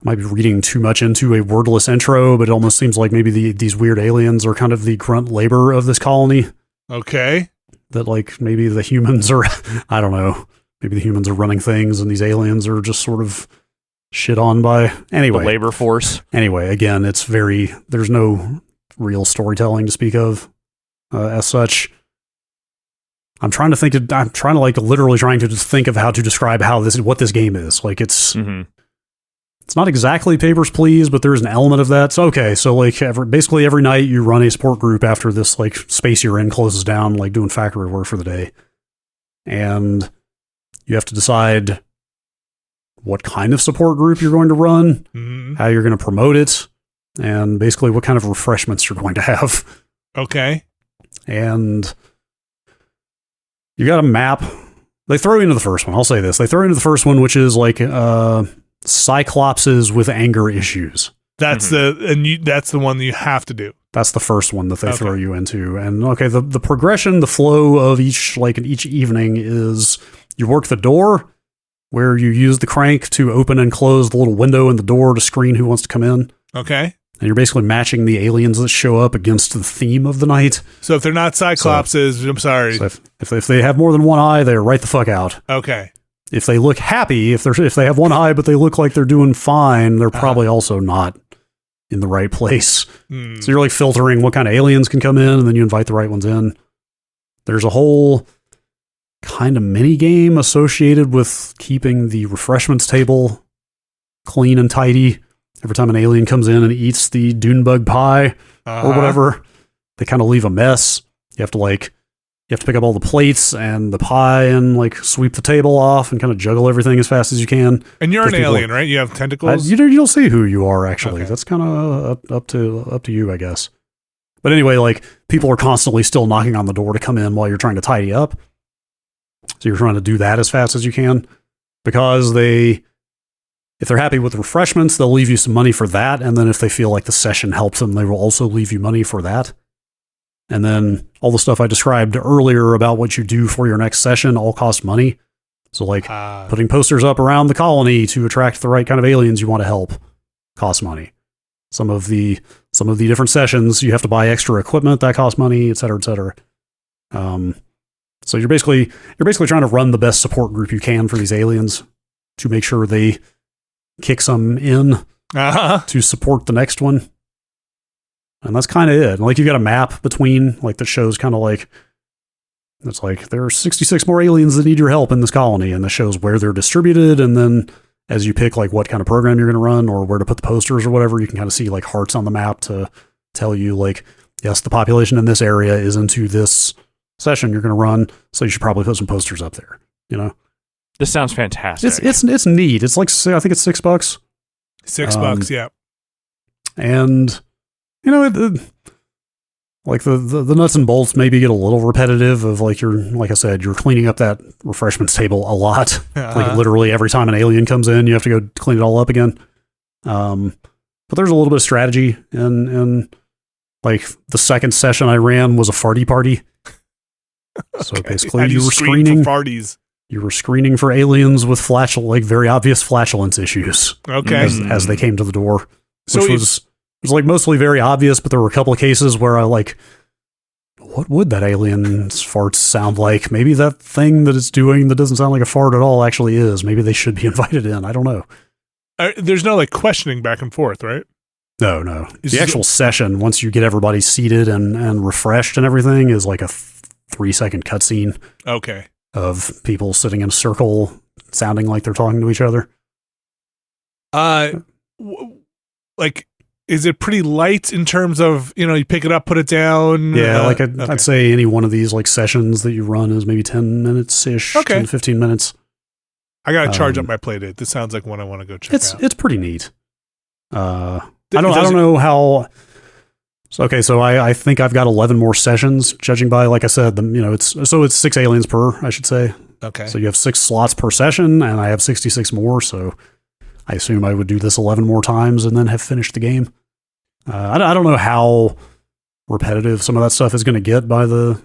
reading too much into a wordless intro, but it almost seems like maybe these weird aliens are kind of the grunt labor of this colony. Okay. That like maybe the humans are, I don't know, maybe the humans are running things and these aliens are just sort of shit on by, anyway. The labor force. Anyway, again, there's no real storytelling to speak of as such. I'm trying to just think of how to describe what this game is. Like it's not exactly Papers, Please, but there's an element of that. So, okay, so like basically every night you run a support group after this like space you're in closes down, like doing factory work for the day. And you have to decide what kind of support group you're going to run, how you're going to promote it, and basically what kind of refreshments you're going to have. Okay. And you got a map. They throw you into the first one. I'll say this. They throw you into the first one, which is like Cyclopses with anger issues. That's that's the one that you have to do. That's the first one that they throw you into. And okay, the progression, the flow of each evening is you work the door where you use the crank to open and close the little window in the door to screen who wants to come in. Okay. And you're basically matching the aliens that show up against the theme of the night. So if they're not Cyclopses, I'm sorry. So if they have more than one eye, they're right the fuck out. Okay. If they look happy, if they have one eye but they look like they're doing fine, they're probably also not in the right place. So you're like filtering what kind of aliens can come in, and then you invite the right ones in. There's a whole kind of mini game associated with keeping the refreshments table clean and tidy. Every time an alien comes in and eats the dune bug pie or whatever, they kind of leave a mess. You have to pick up all the plates and the pie and like sweep the table off and kind of juggle everything as fast as you can. And you're an alien, right? You have tentacles? You'll see who you are, actually. Okay. That's kind of up to you, I guess. But anyway, like people are constantly still knocking on the door to come in while you're trying to tidy up. So you're trying to do that as fast as you can, because if they're happy with refreshments, they'll leave you some money for that. And then if they feel like the session helps them, they will also leave you money for that. And then all the stuff I described earlier about what you do for your next session all costs money. So like putting posters up around the colony to attract the right kind of aliens you want to help costs money. Some of the different sessions, you have to buy extra equipment that costs money, et cetera, et cetera. So you're basically trying to run the best support group you can for these aliens to make sure they kick some in to support the next one. And that's kind of it. Like, you've got a map between, like, that shows kind of like, it's like, there are 66 more aliens that need your help in this colony, and that shows where they're distributed. And then as you pick, like, what kind of program you're going to run or where to put the posters or whatever, you can kind of see, like, hearts on the map to tell you, like, yes, the population in this area is into this session you're going to run, so you should probably put some posters up there, you know? This sounds fantastic. It's neat. It's like, I think it's $6. $6, yeah. And, you know, like the nuts and bolts maybe get a little repetitive of, like, like I said, you're cleaning up that refreshments table a lot. Like, literally every time an alien comes in, you have to go clean it all up again. But there's a little bit of strategy, and like, the second session I ran was a farty party. So basically, you were screening for farties. You were screening for aliens with very obvious flatulence issues. Okay, as they came to the door, which was like mostly very obvious. But there were a couple of cases where I like, what would that alien's farts sound like? Maybe that thing that it's doing that doesn't sound like a fart at all actually is. Maybe they should be invited in. I don't know. There's no, like, questioning back and forth, right? No. The actual session, once you get everybody seated and refreshed and everything, is like a 3-second cutscene. Okay. Of people sitting in a circle, sounding like they're talking to each other. Like, is it pretty light in terms of, you know, you pick it up, put it down? Yeah, I'd say any one of these, like, sessions that you run is maybe 10 minutes-ish, 10 to 15 minutes. I gotta charge up my Playdate. This sounds like one I want to go check out. It's pretty neat. I don't know how. So I think I've got 11 more sessions, judging by, like I said, it's 6 aliens per, I should say. Okay. So you have 6 slots per session, and I have 66 more. So I assume I would do this 11 more times and then have finished the game. I don't know how repetitive some of that stuff is going to get by the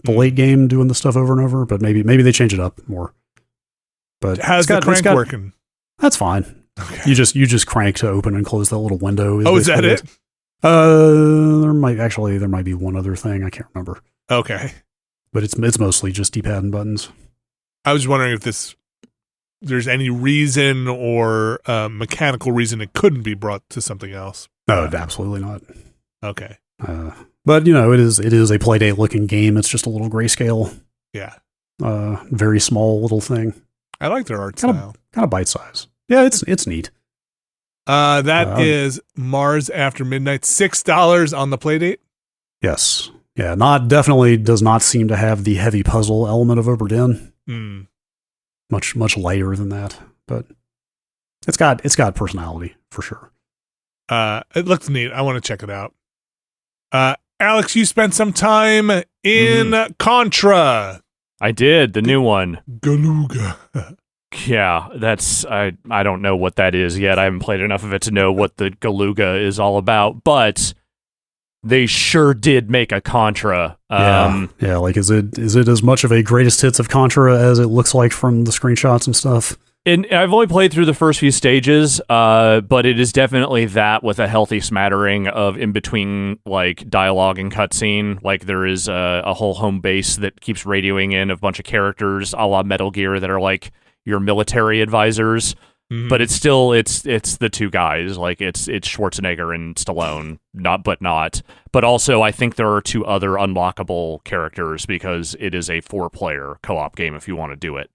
late game, doing the stuff over and over, but maybe they change it up more. But how's the crank working? That's fine. Okay. You just crank to open and close that little window. Is that it? There might be one other thing. I can't remember. Okay. But it's mostly just D-pad and buttons. I was wondering if there's any reason or mechanical reason it couldn't be brought to something else. No, absolutely not. Okay. But, you know, it is a Playdate looking game. It's just a little grayscale. Yeah. Very small little thing. I like their art style. Kind of bite size. Yeah, it's neat. That is Mars After Midnight, $6 on the Playdate. Yes. Yeah, definitely does not seem to have the heavy puzzle element of Oberdin. Much lighter than that, but it's got personality for sure. It looks neat. I want to check it out. Alex, you spent some time in Contra. I did, the new one. Galuga. Yeah, I don't know what that is yet. I haven't played enough of it to know what the Galuga is all about, but they sure did make a Contra. Yeah, like, is it as much of a greatest hits of Contra as it looks like from the screenshots and stuff? And I've only played through the first few stages, but it is definitely that with a healthy smattering of in-between, like, dialogue and cutscene. Like, there is a whole home base that keeps radioing in a bunch of characters a la Metal Gear that are, like, your military advisors. But it's still, it's the two guys. Like, it's Schwarzenegger and Stallone, But also, I think there are 2 other unlockable characters because it is a 4-player co-op game if you want to do it.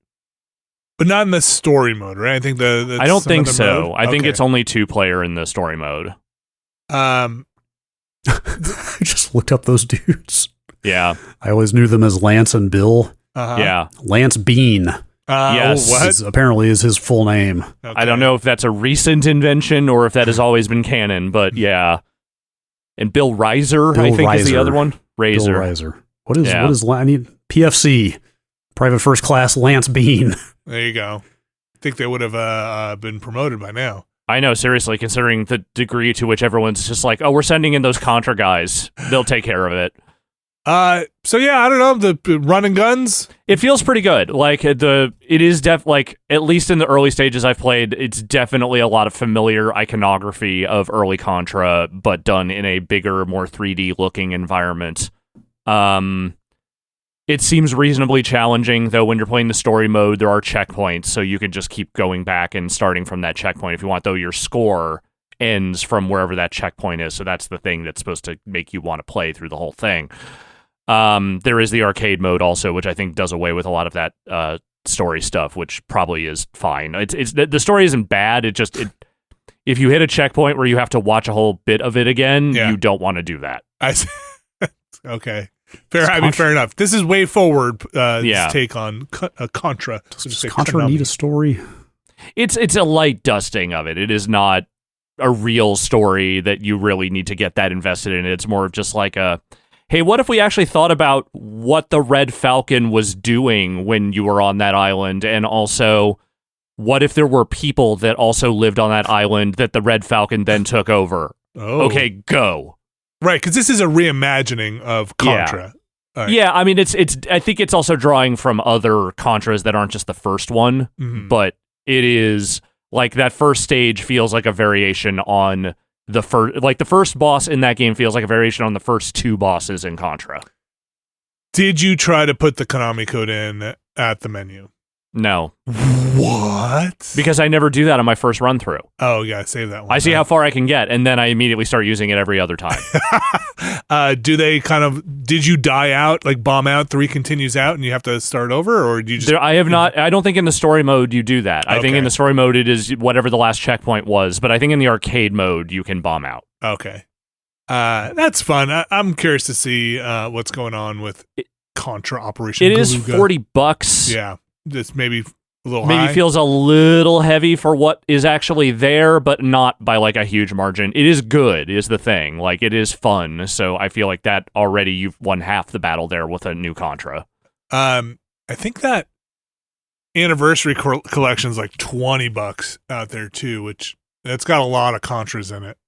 But not in the story mode, right? I think I don't think so. Mode? I think it's only 2-player in the story mode. I just looked up those dudes. Yeah. I always knew them as Lance and Bill. Yeah. Lance Bean. Yes. What? Apparently is his full name. Okay. I don't know if that's a recent invention or if that has always been canon, but yeah. And Bill Reiser, I think, is the other one. Bill Reiser. What is I need PFC. Private First Class Lance Bean. There you go. I think they would have been promoted by now. I know, seriously, considering the degree to which everyone's just like, oh, we're sending in those Contra guys. They'll take care of it. So yeah, I don't know, the run and guns. It feels pretty good. Like it is like at least in the early stages I've played, it's definitely a lot of familiar iconography of early Contra, but done in a bigger, more 3D looking environment. It seems reasonably challenging, though. When you're playing the story mode, there are checkpoints, so you can just keep going back and starting from that checkpoint if you want. Though your score ends from wherever that checkpoint is, so that's the thing that's supposed to make you want to play through the whole thing. There is the arcade mode also, which I think does away with a lot of that story stuff, which probably is fine. It's the story isn't bad. If you hit a checkpoint where you have to watch a whole bit of it again, you don't want to do that. Okay. Fair enough. This is way forward. This take on Contra. Does Contra need a story? It's a light dusting of it. It is not a real story that you really need to get that invested in. It's more of just like a, hey, what if we actually thought about what the Red Falcon was doing when you were on that island, and also what if there were people that also lived on that island that the Red Falcon then took over? Oh. Okay, go. Right, because this is a reimagining of Contra. Yeah, yeah, I mean, I think it's also drawing from other Contras that aren't just the first one, but it is, like, that first stage feels like a variation on the first, like, the first boss in that game feels like a variation on the first two bosses in Contra. Did you try to put the Konami code in at the menu? No. What? Because I never do that on my first run through. Oh, yeah, save that one. I see how far I can get, and then I immediately start using it every other time. Did you die out, like bomb out, 3 continues out, and you have to start over, or do you just... I don't think in the story mode you do that. I think in the story mode it is whatever the last checkpoint was, but I think in the arcade mode you can bomb out. Okay. That's fun. I'm curious to see what's going on with Contra Operation It Galuga. is $40. Yeah. Just maybe a little maybe high. Feels a little heavy for what is actually there, but not by like a huge margin. It is good, is the thing. Like, it is fun. So I feel like that already you've won half the battle there with a new Contra. I think that anniversary collection is like $20 out there too, which it's got a lot of Contras in it.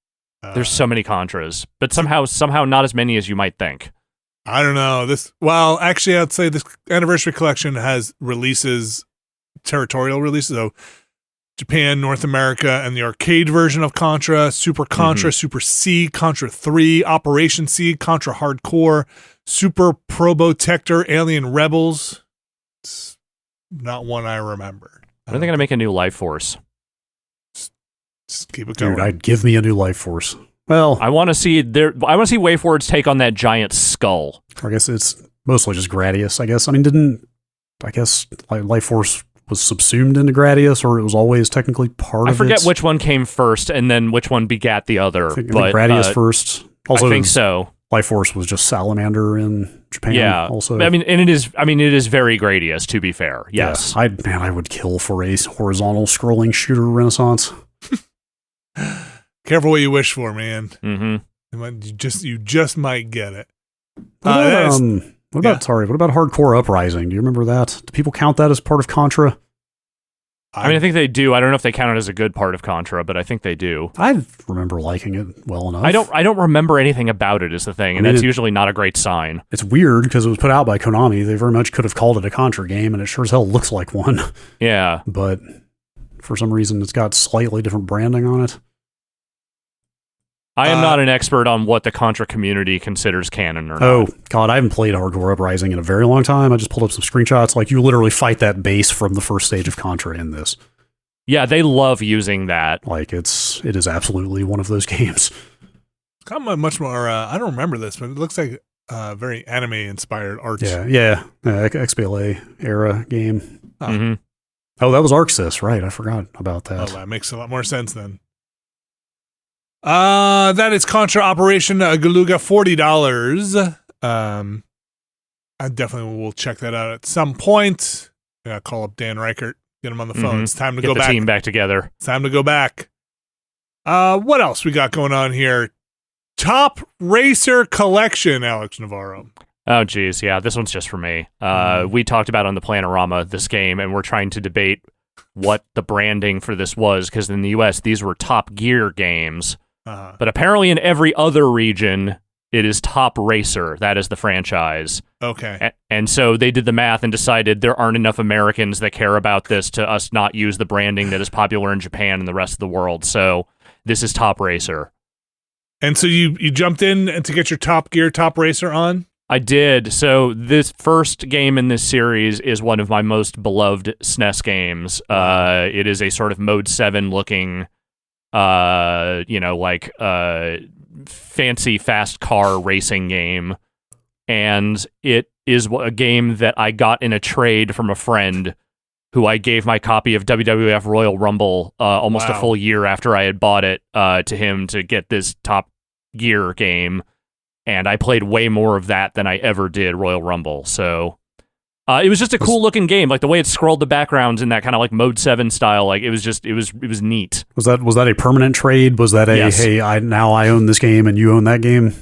There's so many Contras, but somehow not as many as you might think. I don't know. Actually, I'd say this anniversary collection has territorial releases. So Japan, North America, and the arcade version of Contra, Super Contra, Super C, Contra 3, Operation C, Contra Hardcore, Super Probotector, Alien Rebels. It's not one I remember. When are they going to make a new Life Force? Just keep it going. Dude, I'd give me a new Life Force. Well, I want to see WayForward's take on that giant skull. I guess it's mostly just Gradius, I guess. I mean, Life Force was subsumed into Gradius, or it was always technically part of it? I forget which one came first and then which one begat the other. I think Gradius first. Also, I think so. Life Force was just Salamander in Japan. Yeah. Also, I mean, it is very Gradius, to be fair. Yes. Yeah, I would kill for a horizontal scrolling shooter renaissance. Careful what you wish for, man. Mm-hmm. You just might get it. What about Hardcore Uprising? Do you remember that? Do people count that as part of Contra? I think they do. I don't know if they count it as a good part of Contra, but I think they do. I remember liking it well enough. I don't remember anything about it is the thing, and that's usually not a great sign. It's weird because it was put out by Konami. They very much could have called it a Contra game, and it sure as hell looks like one. Yeah. But for some reason, it's got slightly different branding on it. I am not an expert on what the Contra community considers canon or not. Oh, God, I haven't played Hardcore Uprising in a very long time. I just pulled up some screenshots. Like, you literally fight that base from the first stage of Contra in this. Yeah, they love using that. Like, it is absolutely one of those games. It's got much more, I don't remember this, but it looks like very anime-inspired art. Yeah. XBLA era game. Mm-hmm. Oh, that was ArcSys, right. I forgot about that. Oh, that makes a lot more sense then. That is Contra Operation Galuga, $40. I definitely will check that out at some point. I gotta call up Dan Reichert, get him on the phone. It's time to go back. Get the team back together. It's time to go back. What else we got going on here? Top Racer Collection, Alex Navarro. Oh, geez. Yeah, this one's just for me. We talked about on the Planorama this game, and we're trying to debate what the branding for this was, because in the US, these were Top Gear games. But apparently in every other region, it is Top Racer. That is the franchise. Okay. And so they did the math and decided there aren't enough Americans that care about this to us not use the branding that is popular in Japan and the rest of the world. So this is Top Racer. And so you jumped in to get your Top Gear Top Racer on? I did. So this first game in this series is one of my most beloved SNES games. It is a sort of Mode 7 looking, fancy fast car racing game. And it is a game that I got in a trade from a friend who I gave my copy of WWF Royal Rumble almost a full year after I had bought it to him to get this Top Gear game. And I played way more of that than I ever did Royal Rumble. So it was just a cool looking game. Like the way it scrolled the backgrounds in that kind of like Mode 7 style. Like it was neat. Was that a permanent trade? Was that Yes. hey, I own this game and you own that game?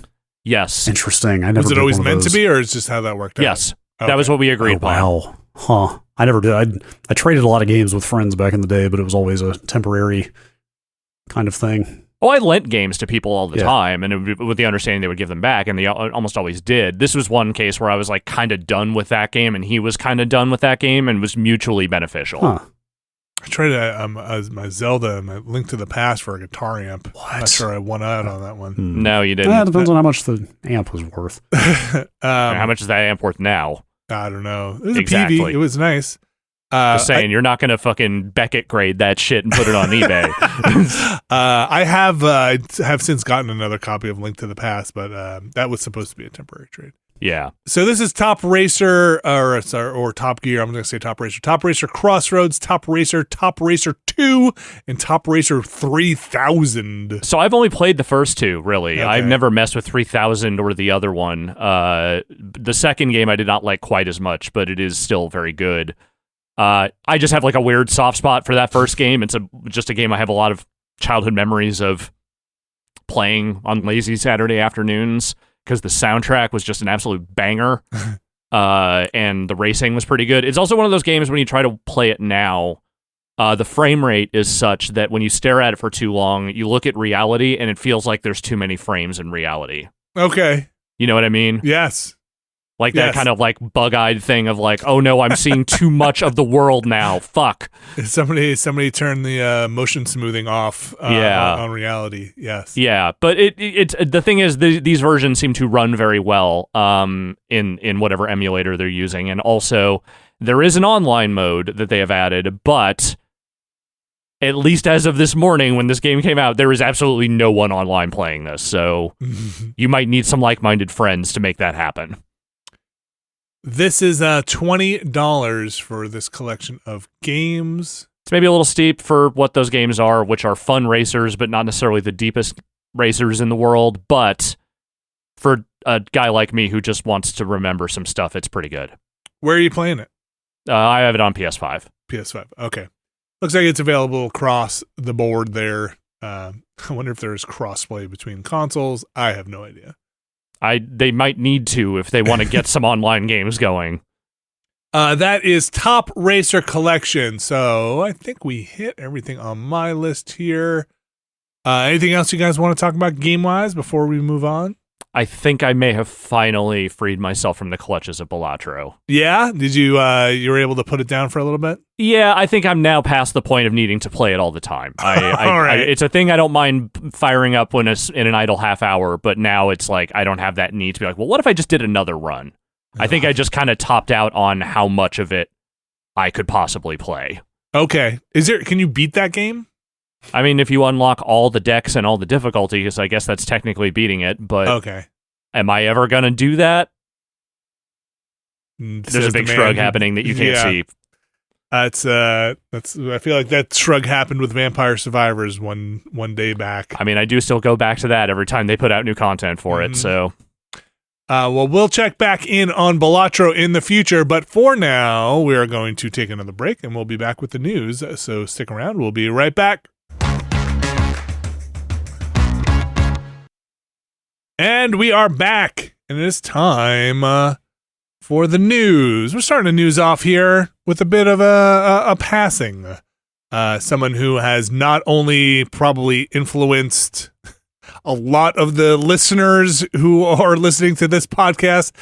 Yes. Interesting. I never Was it did always one of meant to those. be, or is just how that worked out? Yes. Okay. That was what we agreed upon. Wow. Huh. I never did. I traded a lot of games with friends back in the day, but it was always a temporary kind of thing. Oh, I lent games to people all the Yeah. time, and with the understanding they would give them back, and they almost always did. This was one case where I was like kind of done with that game, and he was kind of done with that game, and was mutually beneficial. Huh. I tried my Zelda, my Link to the Past for a guitar amp. What? I'm not sure I won out on that one. No, you didn't. It depends on how much the amp was worth. How much is that amp worth now? I don't know. It was Exactly. a PV. It was nice. Just saying, you're not going to fucking Beckett grade that shit and put it on eBay. I have since gotten another copy of Link to the Past, but that was supposed to be a temporary trade. Yeah. So this is Top Racer, or Top Gear. I'm going to say Top Racer. Top Racer Crossroads, Top Racer 2, and Top Racer 3000. So I've only played the first two, really. Okay. I've never messed with 3000 or the other one. The second game I did not like quite as much, but it is still very good. I just have like a weird soft spot for that first game. It's just a game I have a lot of childhood memories of playing on lazy Saturday afternoons because the soundtrack was just an absolute banger. And the racing was pretty good. It's also one of those games when you try to play it now, the frame rate is such that when you stare at it for too long, you look at reality and it feels like there's too many frames in reality. Okay. You know what I mean? Yes. Like that Yes. kind of like bug-eyed thing of like, oh no, I'm seeing too much of the world now. Fuck. Somebody turned the motion smoothing off on reality. Yes. Yeah, but it's the thing is these versions seem to run very well in whatever emulator they're using, and also there is an online mode that they have added, but at least as of this morning when this game came out, there is absolutely no one online playing this. So you might need some like-minded friends to make that happen. This is $20 for this collection of games. It's maybe a little steep for what those games are, which are fun racers, but not necessarily the deepest racers in the world. But for a guy like me who just wants to remember some stuff, it's pretty good. Where are you playing it? I have it on PS5. PS5. Okay. Looks like it's available across the board there. I wonder if there's crossplay between consoles. I have no idea. They might need to if they want to get some online games going. That is Top Racer Collection. So I think we hit everything on my list here. Anything else you guys want to talk about game-wise before we move on? I think I may have finally freed myself from the clutches of Balatro. Yeah? Did you you were able to put it down for a little bit? Yeah, I think I'm now past the point of needing to play it all the time. All right. It's a thing I don't mind firing up when it's in an idle half hour, but now it's like I don't have that need to be like, well, what if I just did another run? I think I just kind of topped out on how much of it I could possibly play. Okay. Can you beat that game? I mean, if you unlock all the decks and all the difficulties, I guess that's technically beating it, but Okay. am I ever going to do that? There's Says a big the man shrug who- happening that you can't Yeah. see. That's I feel like that shrug happened with Vampire Survivors one day back. I mean, I do still go back to that every time they put out new content for it, so... Well, we'll check back in on Balatro in the future, but for now, we are going to take another break, and we'll be back with the news, so stick around. We'll be right back. And we are back, and it is time for the news. We're starting the news off here with a bit of a passing. Someone who has not only probably influenced a lot of the listeners who are listening to this podcast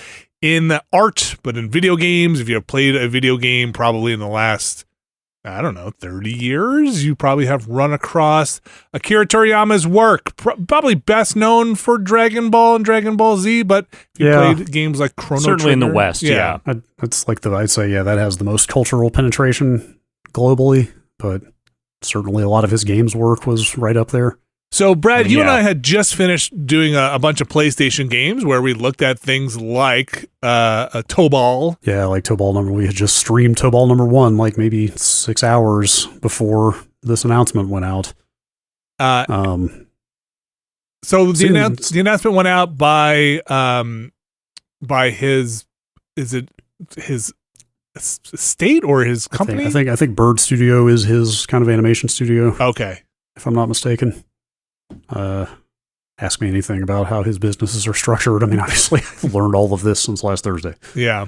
in art, but in video games. If you have played a video game probably in the last, 30 years, you probably have run across Akira Toriyama's work, probably best known for Dragon Ball and Dragon Ball Z, but if you played games like Chrono Certainly Trigger, in the West, yeah. That's like I'd say, that has the most cultural penetration globally, but certainly a lot of his games work was right up there. So, Brad, you and I had just finished doing a bunch of PlayStation games where we looked at things like a Tobal. Yeah, like Tobal number. We had just streamed Tobal number 1, like maybe 6 hours before this announcement went out. So the announcement went out by his estate or his company? I think Bird Studio is his kind of animation studio. Okay, if I'm not mistaken. Ask me anything about how his businesses are structured. I mean, obviously, I've learned all of this since last Thursday. Yeah.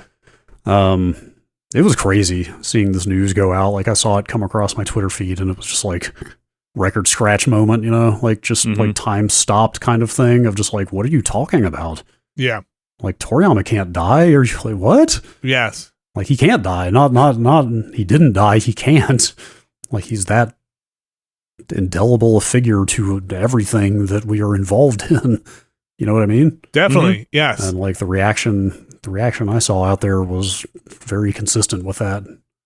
It was crazy seeing this news go out. Like, I saw it come across my Twitter feed, and it was just like record scratch moment, like just like time stopped kind of thing of just like, what are you talking about? Yeah. Like, Toriyama can't die? Or you like, what? Yes. Like, he can't die. Not, he didn't die. He can't. Like, he's that indelible a figure to everything that we are involved in. You know what I mean? Definitely. Yes. And like the reaction I saw out there was very consistent with that.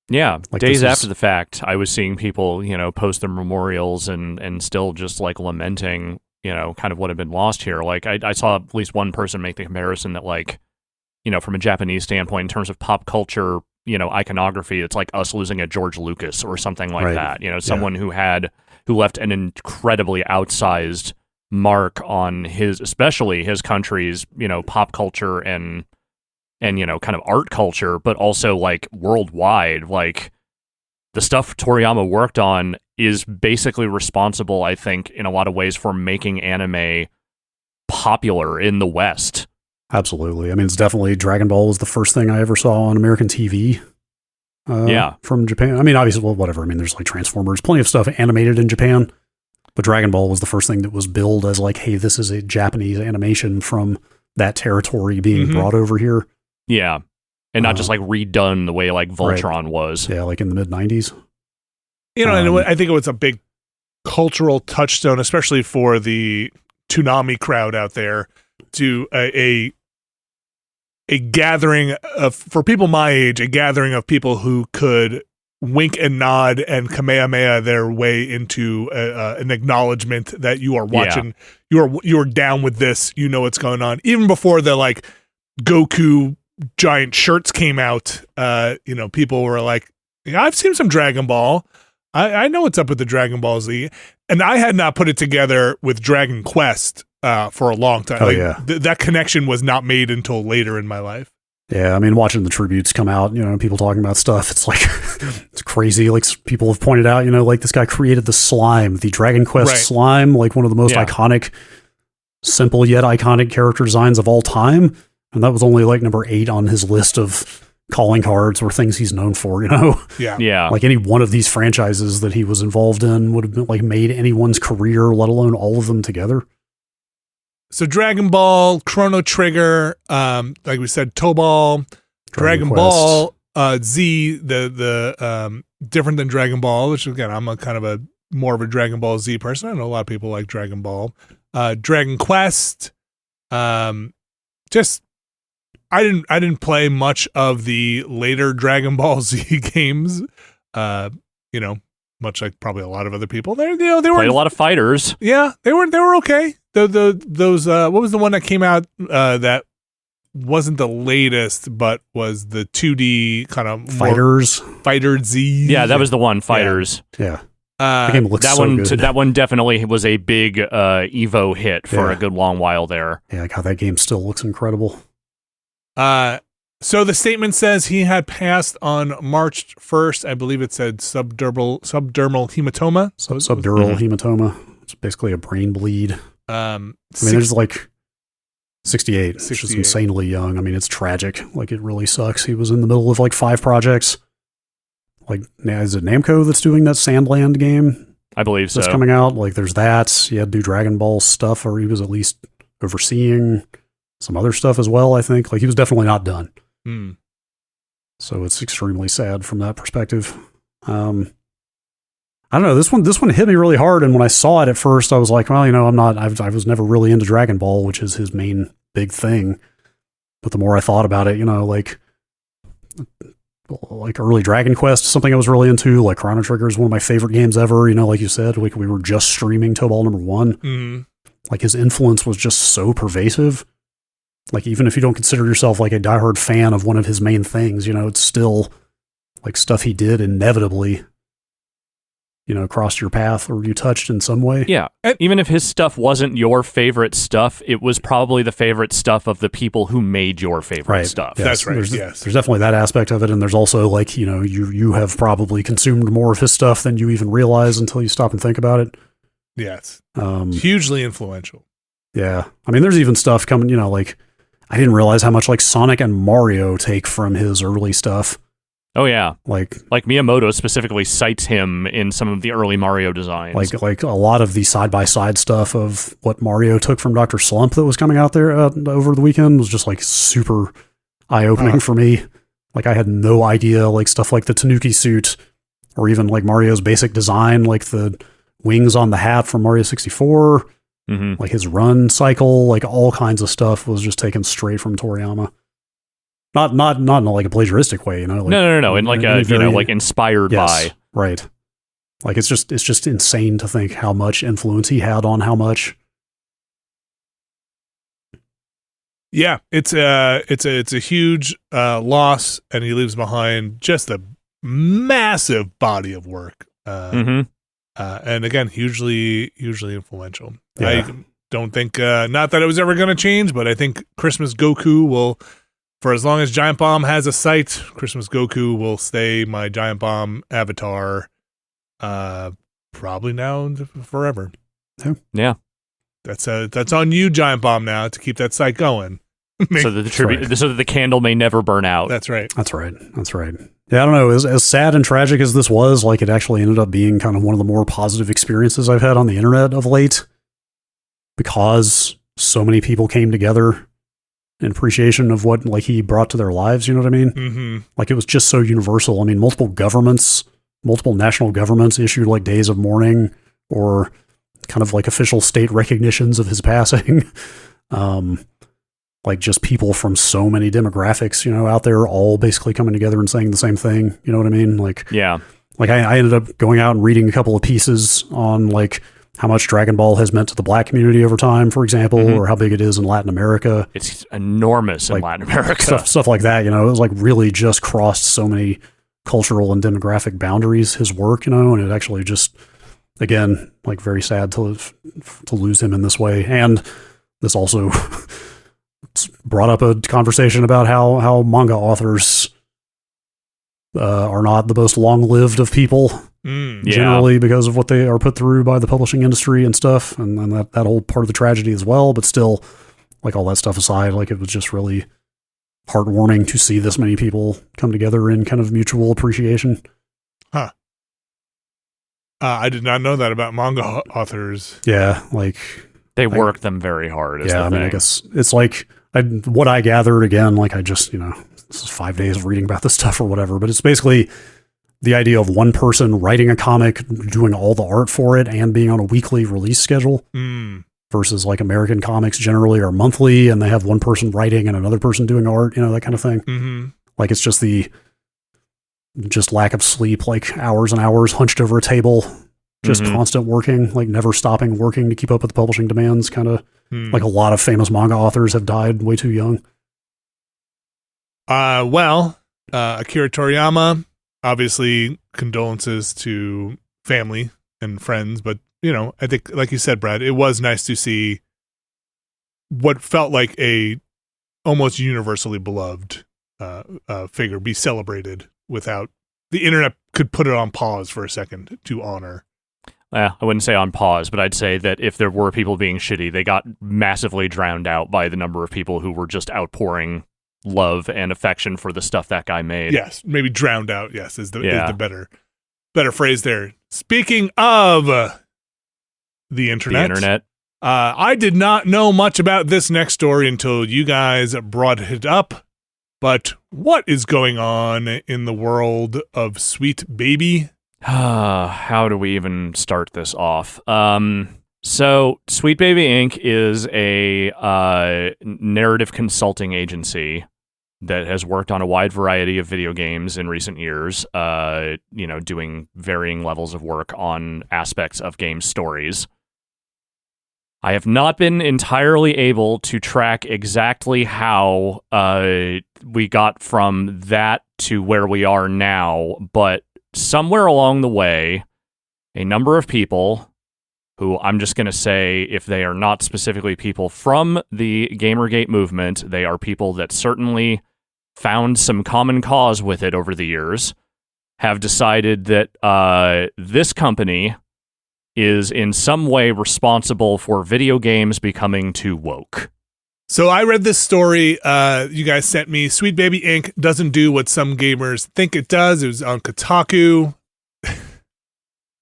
Yeah. Like, days after the fact, I was seeing people, post their memorials and still just like lamenting, kind of what had been lost here. Like I saw at least one person make the comparison that like, from a Japanese standpoint in terms of pop culture, iconography, it's like us losing a George Lucas or something like that. Someone who left an incredibly outsized mark on especially his country's, pop culture and kind of art culture, but also like worldwide. Like the stuff Toriyama worked on is basically responsible, I think, in a lot of ways for making anime popular in the West. Absolutely. I mean, it's definitely Dragon Ball was the first thing I ever saw on American TV. From Japan. I mean, obviously, well, whatever. I mean, there's like Transformers, plenty of stuff animated in Japan, but Dragon Ball was the first thing that was billed as like, hey, this is a Japanese animation from that territory being brought over here. Yeah. And not just like redone the way like Voltron was. Yeah, like in the mid-90s. And I think it was a big cultural touchstone, especially for the Toonami crowd out there, to a gathering of, for people my age, a gathering of people who could wink and nod and kamehameha their way into an acknowledgement that you are watching, you are down with this, what's going on. Even before the like Goku giant shirts came out, people were like, I've seen some Dragon Ball. I know what's up with the Dragon Ball Z. And I had not put it together with Dragon Quest for a long time. That connection was not made until later in my life. Yeah, I mean, watching the tributes come out, people talking about stuff, it's like, it's crazy. Like, people have pointed out, like, this guy created the slime, the Dragon Quest slime, like one of the most iconic, simple yet iconic character designs of all time. And that was only like number 8 on his list of calling cards or things he's known for, Yeah. Like any one of these franchises that he was involved in would have been like made anyone's career, let alone all of them together. So Dragon Ball, Chrono Trigger, like we said, Tobal, Dragon Ball Z, the different than Dragon Ball, which again, I'm more of a Dragon Ball Z person. I know a lot of people like Dragon Ball. Dragon Quest, just I didn't play much of the later Dragon Ball Z games. Much like probably a lot of other people. They were played a lot of fighters. Yeah, they were okay. Those what was the one that came out that wasn't the latest, but was the 2D kind of Fighters, Fighter Z. Yeah, that was the one. Fighters. Yeah. The game looks that so one. good. That one definitely was a big Evo hit for a good long while there. Yeah, God, that game still looks incredible. So the statement says he had passed on March 1st. I believe it said subdermal hematoma. So subdural hematoma. It's basically a brain bleed. There's like 68, which is insanely young. I mean, it's tragic. Like, it really sucks. He was in the middle of like 5 projects. Like, is it Namco that's doing that Sandland game? I believe so. That's coming out. Like, there's that. He had to do Dragon Ball stuff, or he was at least overseeing some other stuff as well, I think. Like, he was definitely not done. So it's extremely sad from that perspective. I don't know. This one hit me really hard, and when I saw it at first, I was like, well, I was never really into Dragon Ball, which is his main big thing. But the more I thought about it, like early Dragon Quest, something I was really into, like Chrono Trigger is one of my favorite games ever. Like you said, like we were just streaming Tobal #1. Like, his influence was just so pervasive. Like, even if you don't consider yourself like a diehard fan of one of his main things, it's still like stuff he did inevitably, crossed your path or you touched in some way. Yeah. Even if his stuff wasn't your favorite stuff, it was probably the favorite stuff of the people who made your favorite stuff. Yes. That's right. There's definitely that aspect of it. And there's also like, you have probably consumed more of his stuff than you even realize until you stop and think about it. Yes. Hugely influential. Yeah. I mean, there's even stuff coming, like, I didn't realize how much like Sonic and Mario take from his early stuff. Oh yeah, like Miyamoto specifically cites him in some of the early Mario designs. Like a lot of the side by side stuff of what Mario took from Dr. Slump that was coming out there over the weekend was just like super eye opening for me. Like, I had no idea, like stuff like the Tanuki suit, or even like Mario's basic design, like the wings on the hat from Mario 64, like his run cycle, like all kinds of stuff was just taken straight from Toriyama. Not in like a plagiaristic way, Like, no, in like like inspired by. Right. Like, it's just insane to think how much influence he had on how much. Yeah, it's a huge loss, and he leaves behind just a massive body of work. And again, hugely influential. Yeah. I don't think, not that it was ever going to change, but I think Christmas Goku will, for as long as Giant Bomb has a site, Christmas Goku will stay my Giant Bomb avatar, probably now and forever. Yeah. That's on you, Giant Bomb, now to keep that site going. So that the candle may never burn out. That's right. Yeah, I don't know. As sad and tragic as this was, like, it actually ended up being kind of one of the more positive experiences I've had on the internet of late, because so many people came together in appreciation of what like he brought to their lives. You know what I mean? Like, it was just so universal. I mean, multiple national governments issued like days of mourning or kind of like official state recognitions of his passing. Like, just people from so many demographics, out there all basically coming together and saying the same thing. You know what I mean? Like, yeah. Like, I ended up going out and reading a couple of pieces on like how much Dragon Ball has meant to the Black community over time, for example, or how big it is in Latin America. It's enormous in Latin America. Stuff like that, it was like really just crossed so many cultural and demographic boundaries, his work, and it actually just, again, like, very sad to lose him in this way. And this also brought up a conversation about how manga authors are not the most long-lived of people, generally, because of what they are put through by the publishing industry and stuff, and that whole part of the tragedy as well. But still, like, all that stuff aside, like, it was just really heartwarming to see this many people come together in kind of mutual appreciation. Huh. I did not know that about manga authors. Yeah, like, they work them very hard. I mean, I guess it's like what I gathered, again, like, I just, this is 5 days of reading about this stuff or whatever, but it's basically the idea of one person writing a comic, doing all the art for it, and being on a weekly release schedule, versus like American comics generally are monthly, and they have one person writing and another person doing art, that kind of thing. Like, it's just just lack of sleep, like hours and hours hunched over a table, just constant working, like never stopping working to keep up with the publishing demands, kind of like a lot of famous manga authors have died way too young. Akira Toriyama, obviously condolences to family and friends, but I think, like you said, Brad, it was nice to see what felt like a almost universally beloved figure be celebrated without the internet could put it on pause for a second to honor. I wouldn't say on pause, but I'd say that if there were people being shitty, they got massively drowned out by the number of people who were just outpouring love and affection for the stuff that guy made. Yes, maybe drowned out, yes, is the better phrase there. Speaking of the internet. I did not know much about this next story until you guys brought it up. But what is going on in the world of Sweet Baby? How do we even start this off? So Sweet Baby Inc. is a narrative consulting agency that has worked on a wide variety of video games in recent years, doing varying levels of work on aspects of game stories. I have not been entirely able to track exactly how we got from that to where we are now, but somewhere along the way, a number of people who I'm just going to say, if they are not specifically people from the Gamergate movement, they are people that certainly found some common cause with it over the years, have decided that this company is in some way responsible for video games becoming too woke. So I read this story you guys sent me. Sweet Baby Inc. doesn't do what some gamers think it does. It was on Kotaku.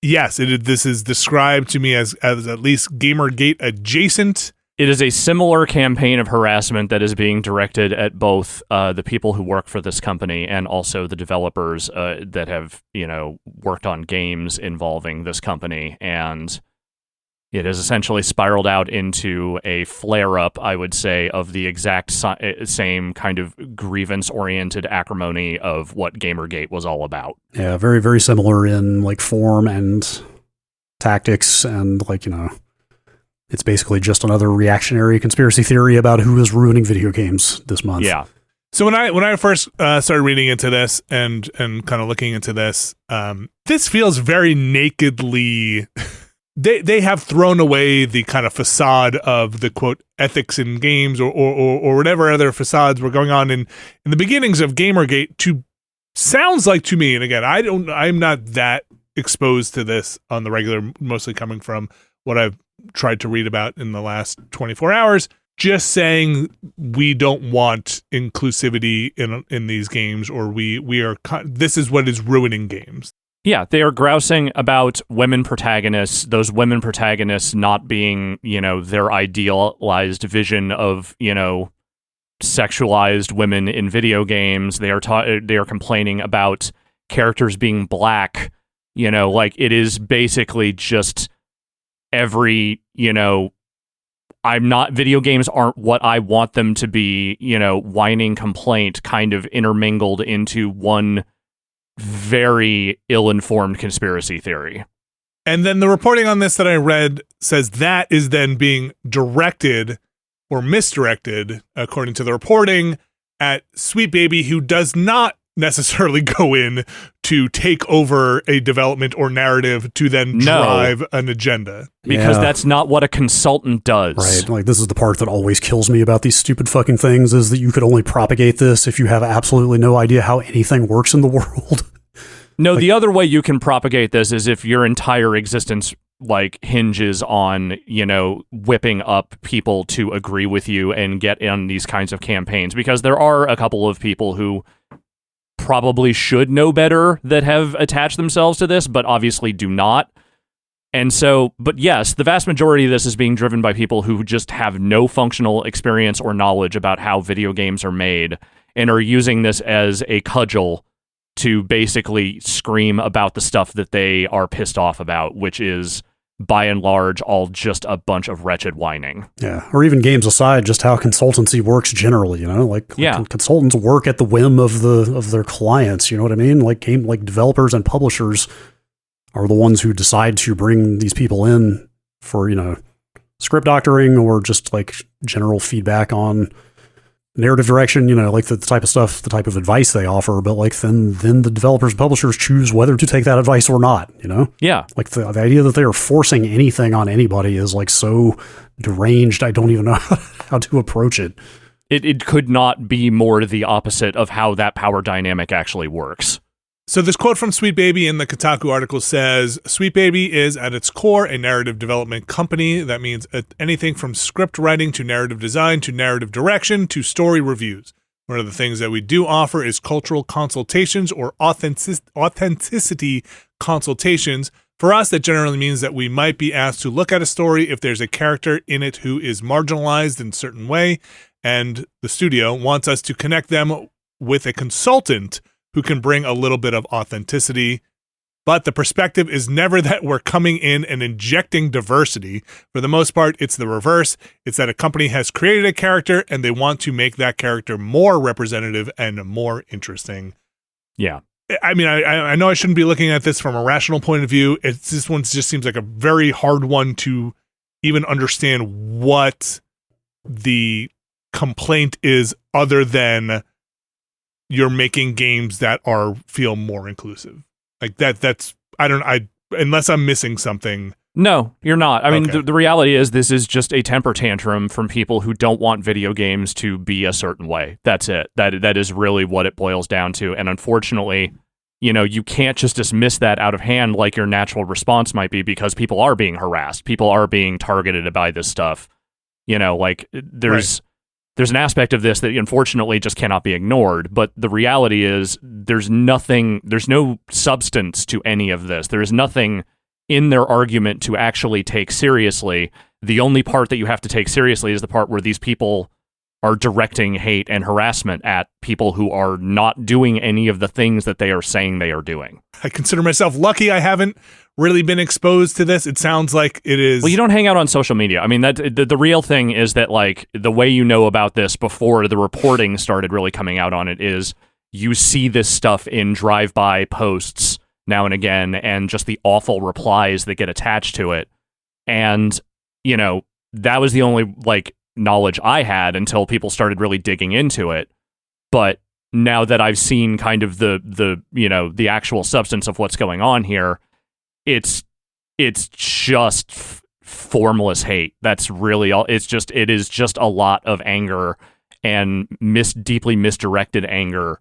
Yes, this is described to me as at least Gamergate adjacent. It is a similar campaign of harassment that is being directed at both the people who work for this company and also the developers that have, worked on games involving this company. And it has essentially spiraled out into a flare-up, I would say, of the exact same kind of grievance-oriented acrimony of what Gamergate was all about. Yeah, very, very similar in form and tactics, and it's basically just another reactionary conspiracy theory about who is ruining video games this month. Yeah. So when I first started reading into this and kind of looking into this, this feels very nakedly. They have thrown away the kind of facade of the quote ethics in games or whatever other facades were going on in the beginnings of Gamergate. Sounds like to me, and again, I'm not that exposed to this on the regular, mostly coming from what I've tried to read about in the last 24 hours. Just saying we don't want inclusivity in these games, or this is what is ruining games. Yeah, they are grousing about women protagonists, those women protagonists not being, their idealized vision of, sexualized women in video games. They are complaining about characters being black, it is basically just every, video games aren't what I want them to be, whining complaint kind of intermingled into one very ill-informed conspiracy theory. And then the reporting on this that I read says that is then being directed or misdirected, according to the reporting, at Sweet Baby, who does not necessarily go in to take over a development or narrative to then drive an agenda. Because that's not what a consultant does. Right. This is the part that always kills me about these stupid fucking things, is that you could only propagate this if you have absolutely no idea how anything works in the world. No, the other way you can propagate this is if your entire existence hinges on, whipping up people to agree with you and get in these kinds of campaigns, because there are a couple of people who probably should know better that have attached themselves to this, but obviously do not. And so, but yes, the vast majority of this is being driven by people who just have no functional experience or knowledge about how video games are made and are using this as a cudgel to basically scream about the stuff that they are pissed off about, which is by and large all just a bunch of wretched whining. Yeah, or even games aside, just how consultancy works generally, consultants work at the whim of their clients, you know what I mean? Developers and publishers are the ones who decide to bring these people in for, script doctoring or just general feedback on narrative direction, the type of stuff, the type of advice they offer, but then the developers and publishers choose whether to take that advice or not, Yeah. The idea that they are forcing anything on anybody is so deranged, I don't even know how to approach it. It could not be more the opposite of how that power dynamic actually works. So this quote from Sweet Baby in the Kotaku article says, Sweet Baby is at its core a narrative development company. That means anything from script writing to narrative design to narrative direction to story reviews. One of the things that we do offer is cultural consultations or authenticity consultations. For us, that generally means that we might be asked to look at a story if there's a character in it who is marginalized in a certain way, and the studio wants us to connect them with a consultant who can bring a little bit of authenticity. But the perspective is never that we're coming in and injecting diversity. For the most part, it's the reverse. It's that a company has created a character and they want to make that character more representative and more interesting. Yeah. I mean, I know I shouldn't be looking at this from a rational point of view. This one just seems like a very hard one to even understand what the complaint is, other than you're making games that feel more inclusive. Like that's unless I'm missing something. No, you're not. I mean, Okay. the reality is this is just a temper tantrum from people who don't want video games to be a certain way. That's it. That is really what it boils down to. And unfortunately, you can't just dismiss that out of hand like your natural response might be, because people are being harassed. People are being targeted by this stuff. There's an aspect of this that unfortunately just cannot be ignored, but the reality is there's no substance to any of this. There is nothing in their argument to actually take seriously. The only part that you have to take seriously is the part where these people are directing hate and harassment at people who are not doing any of the things that they are saying they are doing. I consider myself lucky I haven't really been exposed to this. It sounds like it is. Well, you don't hang out on social media. I mean, the real thing is that, like, the way you know about this before the reporting started really coming out on it is you see this stuff in drive-by posts now and again, and just the awful replies that get attached to it. And, that was the only, knowledge I had until people started really digging into it. But now that I've seen kind of the actual substance of what's going on here, it's just formless hate. That's really all. It is just a lot of anger and deeply misdirected anger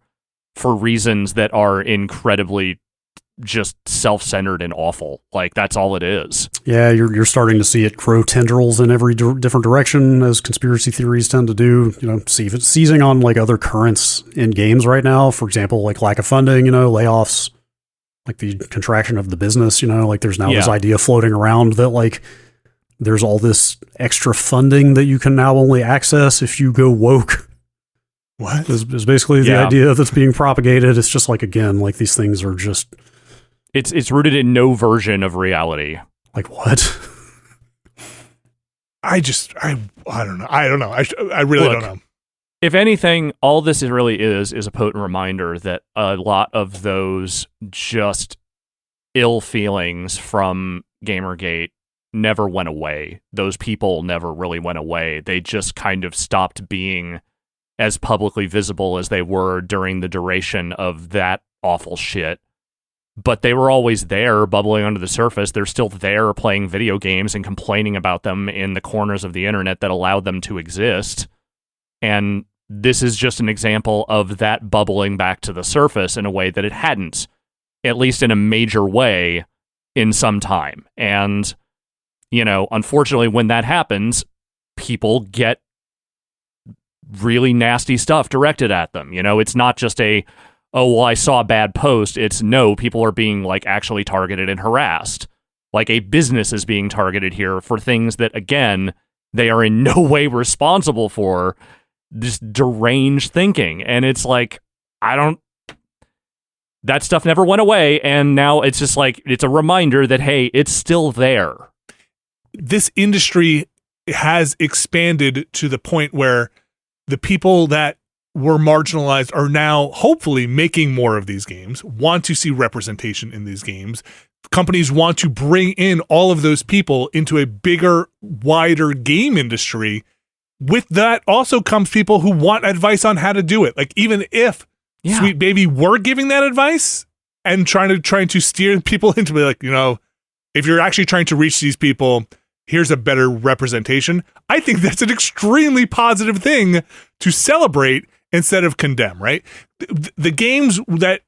for reasons that are incredibly just self-centered and awful. Like, that's all it is. Yeah, you're starting to see it grow tendrils in every different direction, as conspiracy theories tend to do. Seizing on other currents in games right now. For example, lack of funding, layoffs, the contraction of the business. There's now this idea floating around that there's all this extra funding that you can now only access if you go woke. What is basically the idea that's being propagated. It's just these things are just. It's rooted in no version of reality. Like what? I don't know. I don't know. I really don't know. If anything, all this really is a potent reminder that a lot of those just ill feelings from Gamergate never went away. Those people never really went away. They just kind of stopped being as publicly visible as they were during the duration of that awful shit. But they were always there, bubbling under the surface. They're still there playing video games and complaining about them in the corners of the internet that allowed them to exist. And this is just an example of that bubbling back to the surface in a way that it hadn't, at least in a major way, in some time. And, unfortunately, when that happens, people get really nasty stuff directed at them. It's not just I saw a bad post. It's no, people are being actually targeted and harassed. A business is being targeted here for things that, again, they are in no way responsible for. This deranged thinking. And it's that stuff never went away. And now it's just it's a reminder that, hey, it's still there. This industry has expanded to the point where the people that were marginalized are now hopefully making more of these games, want to see representation in these games. Companies want to bring in all of those people into a bigger, wider game industry. With that also comes people who want advice on how to do it. Even if Sweet Baby were giving that advice and trying to steer people into if you're actually trying to reach these people, here's a better representation. I think that's an extremely positive thing to celebrate instead of condemn, right? The games that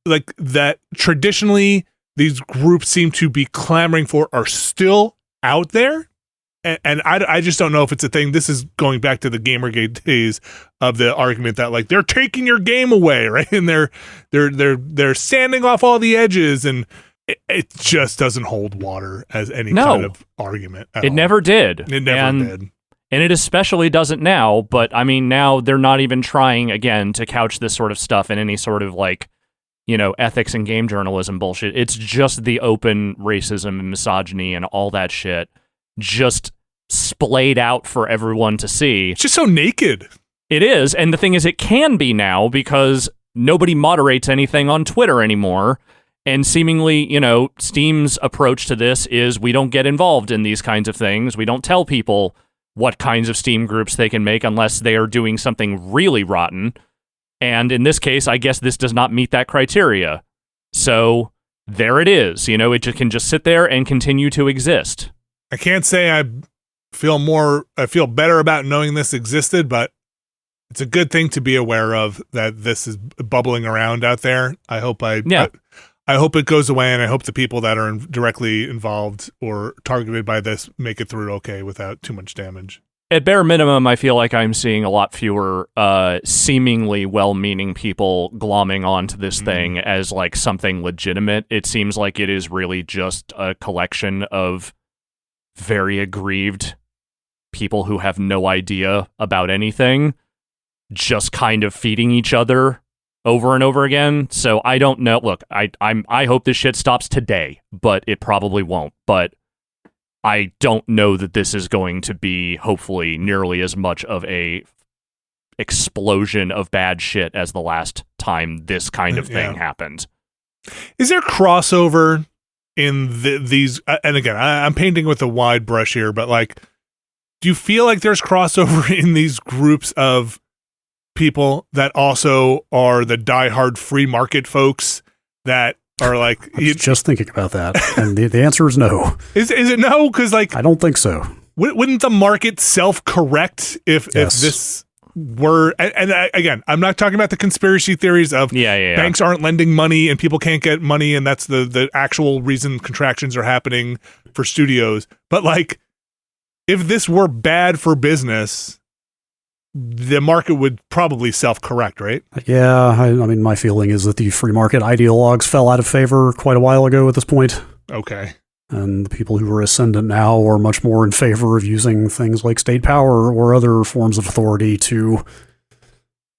like that traditionally these groups seem to be clamoring for are still out there. And I just don't know if it's a thing. This is going back to the Gamergate days of the argument that like they're taking your game away, right? And they're sanding off all the edges, and it just doesn't hold water as any kind of argument. It never did. It never did. And it especially doesn't now, but I mean, now they're not even trying, again, to couch this sort of stuff in any sort of like, ethics and game journalism bullshit. It's just the open racism and misogyny and all that shit just splayed out for everyone to see. It's just so naked. It is. And the thing is, it can be now because nobody moderates anything on Twitter anymore. And seemingly, Steam's approach to this is we don't get involved in these kinds of things. We don't tell people what kinds of Steam groups they can make unless they are doing something really rotten. And in this case, I guess this does not meet that criteria. So there it is. It can just sit there and continue to exist. I can't say I feel better about knowing this existed, but it's a good thing to be aware of that this is bubbling around out there. I hope I hope it goes away, and I hope the people that are directly involved or targeted by this make it through okay without too much damage. At bare minimum, I feel like I'm seeing a lot fewer seemingly well-meaning people glomming onto this thing as like something legitimate. It seems like it is really just a collection of very aggrieved people who have no idea about anything, just kind of feeding each other over and over again. So I don't know. Look, I hope this shit stops today, but it probably won't. But I don't know that this is going to be, hopefully, nearly as much of a explosion of bad shit as the last time this kind of thing happened. Is there crossover in these? And again, I'm painting with a wide brush here, but like, do you feel like there's crossover in these groups of people that also are the diehard free market folks that are like... I was just thinking about that, and the answer is no. Is it no? Because like... I don't think so. Wouldn't the market self-correct if this were... And again, I'm not talking about the conspiracy theories of banks aren't lending money and people can't get money, and that's the actual reason contractions are happening for studios. But like, if this were bad for business, the market would probably self-correct, right? Yeah, I mean, my feeling is that the free market ideologues fell out of favor quite a while ago at this point. Okay. And the people who are ascendant now are much more in favor of using things like state power or other forms of authority to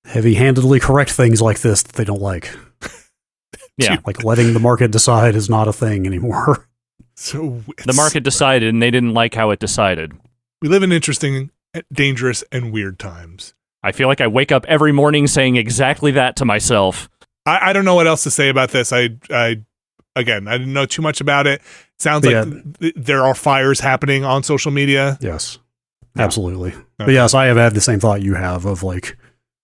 heavy-handedly correct things like this that they don't like. Yeah. Like letting the market decide is not a thing anymore. So the market decided, and they didn't like how it decided. We live in interesting, dangerous, and weird times. I feel like I wake up every morning saying exactly that to myself. I don't know what else to say about this. Again, I didn't know too much about it. Sounds like there are fires happening on social media. Yes, absolutely. Okay. But yes, I have had the same thought you have of like,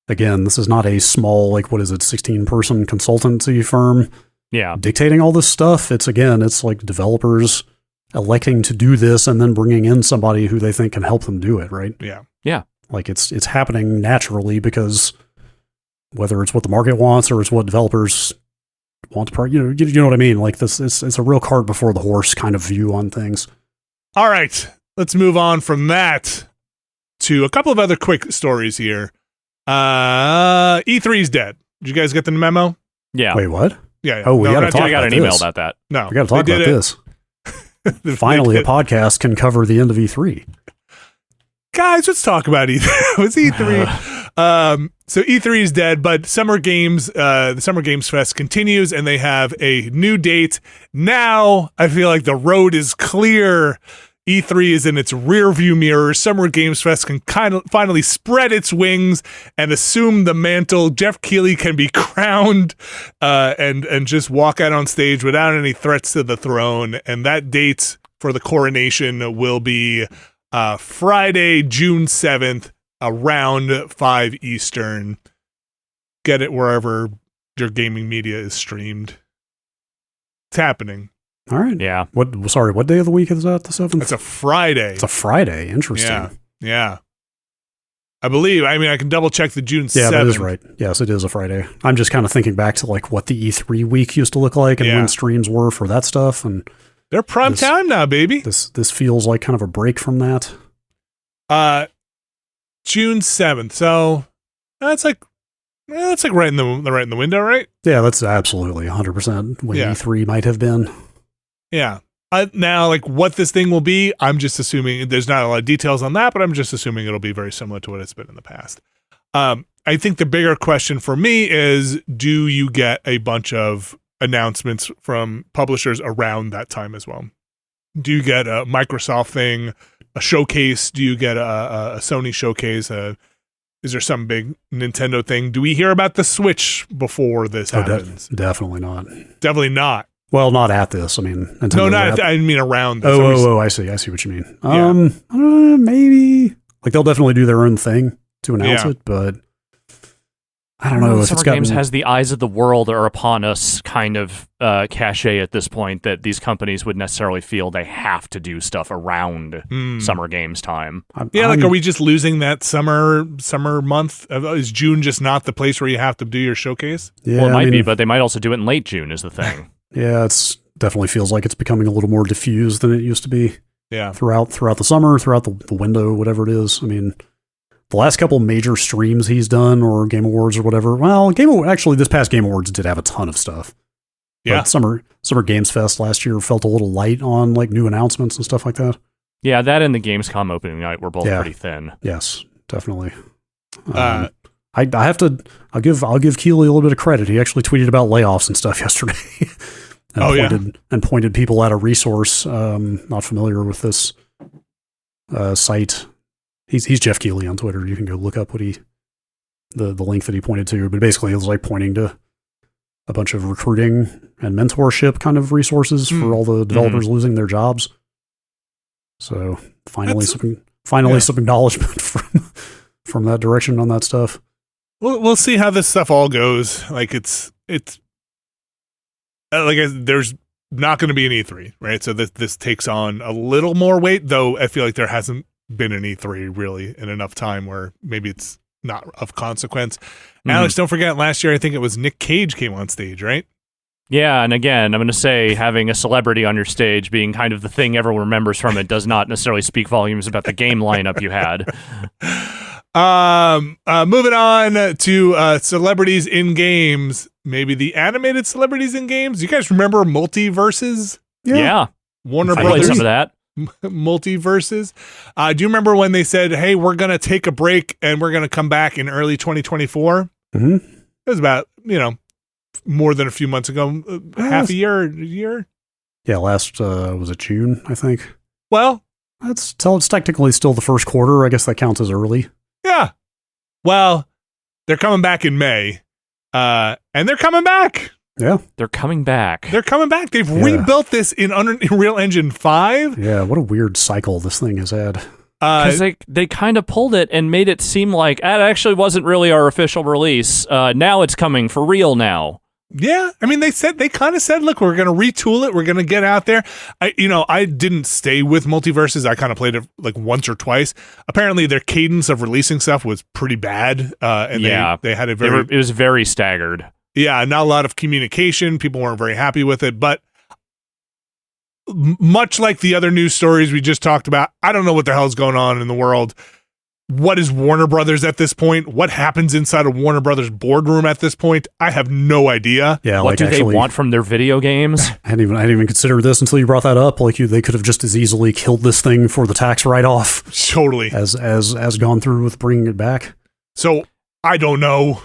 again, this is not a small, like, what is it, 16-person consultancy firm dictating all this stuff. It's like developers electing to do this and then bringing in somebody who they think can help them do it, right? Yeah. Yeah. Like it's happening naturally because whether it's what the market wants or it's what developers want to, you know what I mean? Like this, it's a real cart before the horse kind of view on things. All right, let's move on from that to a couple of other quick stories here. E3 is dead. Did you guys get the memo? Yeah. Wait, what? Yeah. Oh, we got to talk about this. I got an email about that. No, we got to talk about this. Finally, a podcast can cover the end of E3. Guys, let's talk about E3. It's E3. So E3 is dead, but the Summer Games Fest continues, and they have a new date. Now, I feel like the road is clear. E3 is in its rearview mirror. Summer Games Fest can finally spread its wings and assume the mantle. Jeff Keighley can be crowned and just walk out on stage without any threats to the throne. And that date for the coronation will be Friday, June 7th, around 5 Eastern. Get it wherever your gaming media is streamed. It's happening. All right. Yeah. What day of the week is that? The 7th? It's a Friday. It's a Friday. Interesting. Yeah. I believe. I mean, I can double check the June 7th. Yeah, that is right. Yes, it is a Friday. I'm just kind of thinking back to like what the E3 week used to look like and when streams were for that stuff. And they're prime time now, baby. This feels like kind of a break from that. June 7th. So that's like right in the window, right? Yeah, that's absolutely 100% when E3 might have been. Yeah. Now, like what this thing will be, I'm just assuming there's not a lot of details on that, but I'm just assuming it'll be very similar to what it's been in the past. I think the bigger question for me is, do you get a bunch of announcements from publishers around that time as well? Do you get a Microsoft thing, a showcase? Do you get a Sony showcase? Is there some big Nintendo thing? Do we hear about the Switch before this happens? Definitely not. Definitely not. Well, not at this. I mean, Nintendo. No, not. I mean around this. I see what you mean. Maybe like they'll definitely do their own thing to announce it, but I don't know if Summer Games has the eyes of the world are upon us kind of cachet at this point that these companies would necessarily feel they have to do stuff around Summer Games time. Are we just losing that summer month? Is June just not the place where you have to do your showcase? Yeah, well, it might be, but they might also do it in late June is the thing. Yeah, it's definitely feels like it's becoming a little more diffused than it used to be. Yeah, throughout the summer, throughout the window, whatever it is. I mean, the last couple major streams he's done, or Game Awards or whatever. Well, actually, this past Game Awards did have a ton of stuff. Yeah, but Summer Games Fest last year felt a little light on like new announcements and stuff like that. Yeah, that and the Gamescom opening night were both pretty thin. Yes, definitely. I'll give Keeley a little bit of credit. He actually tweeted about layoffs and stuff yesterday. And pointed people at a resource. Not familiar with this site. He's Jeff Keeley on Twitter. You can go look up what the link that he pointed to. But basically, it was like pointing to a bunch of recruiting and mentorship kind of resources for all the developers losing their jobs. So finally some acknowledgement from that direction on that stuff. We'll see how this stuff all goes. Like it's like there's not going to be an E3, right? So this takes on a little more weight, though I feel like there hasn't been an E3 really in enough time where maybe it's not of consequence. Alex, don't forget last year I think it was Nick Cage came on stage, right? Yeah, and again, I'm going to say having a celebrity on your stage being kind of the thing everyone remembers from it does not necessarily speak volumes about the game lineup you had. Moving on to celebrities in games. Maybe the animated celebrities in games. You guys remember MultiVersus? Yeah. Warner I Brothers. played some of that. MultiVersus. Do you remember when they said, hey, we're going to take a break and we're going to come back in early 2024? Mm-hmm. It was about, more than a few months ago, half a year. Yeah, last, was it June, I think? Well, it's technically still the first quarter. I guess that counts as early. Yeah. Well, they're coming back in May. And they're coming back. Yeah. They're coming back. They've rebuilt this in Unreal Engine 5. Yeah, what a weird cycle this thing has had. Because they kind of pulled it and made it seem like it actually wasn't really our official release. Now it's coming for real now. Yeah, I mean, they kind of said, look, we're going to retool it. We're going to get out there. I didn't stay with MultiVersus. I kind of played it like once or twice. Apparently, their cadence of releasing stuff was pretty bad. And they had it was very staggered. Yeah, not a lot of communication. People weren't very happy with it. But much like the other news stories we just talked about, I don't know what the hell is going on in the world. What is Warner Brothers at this point? What happens inside a Warner Brothers boardroom at this point? I have no idea. Yeah, what do they want from their video games? I hadn't even considered this until you brought that up. Like they could have just as easily killed this thing for the tax write-off. Totally. As gone through with bringing it back. So I don't know.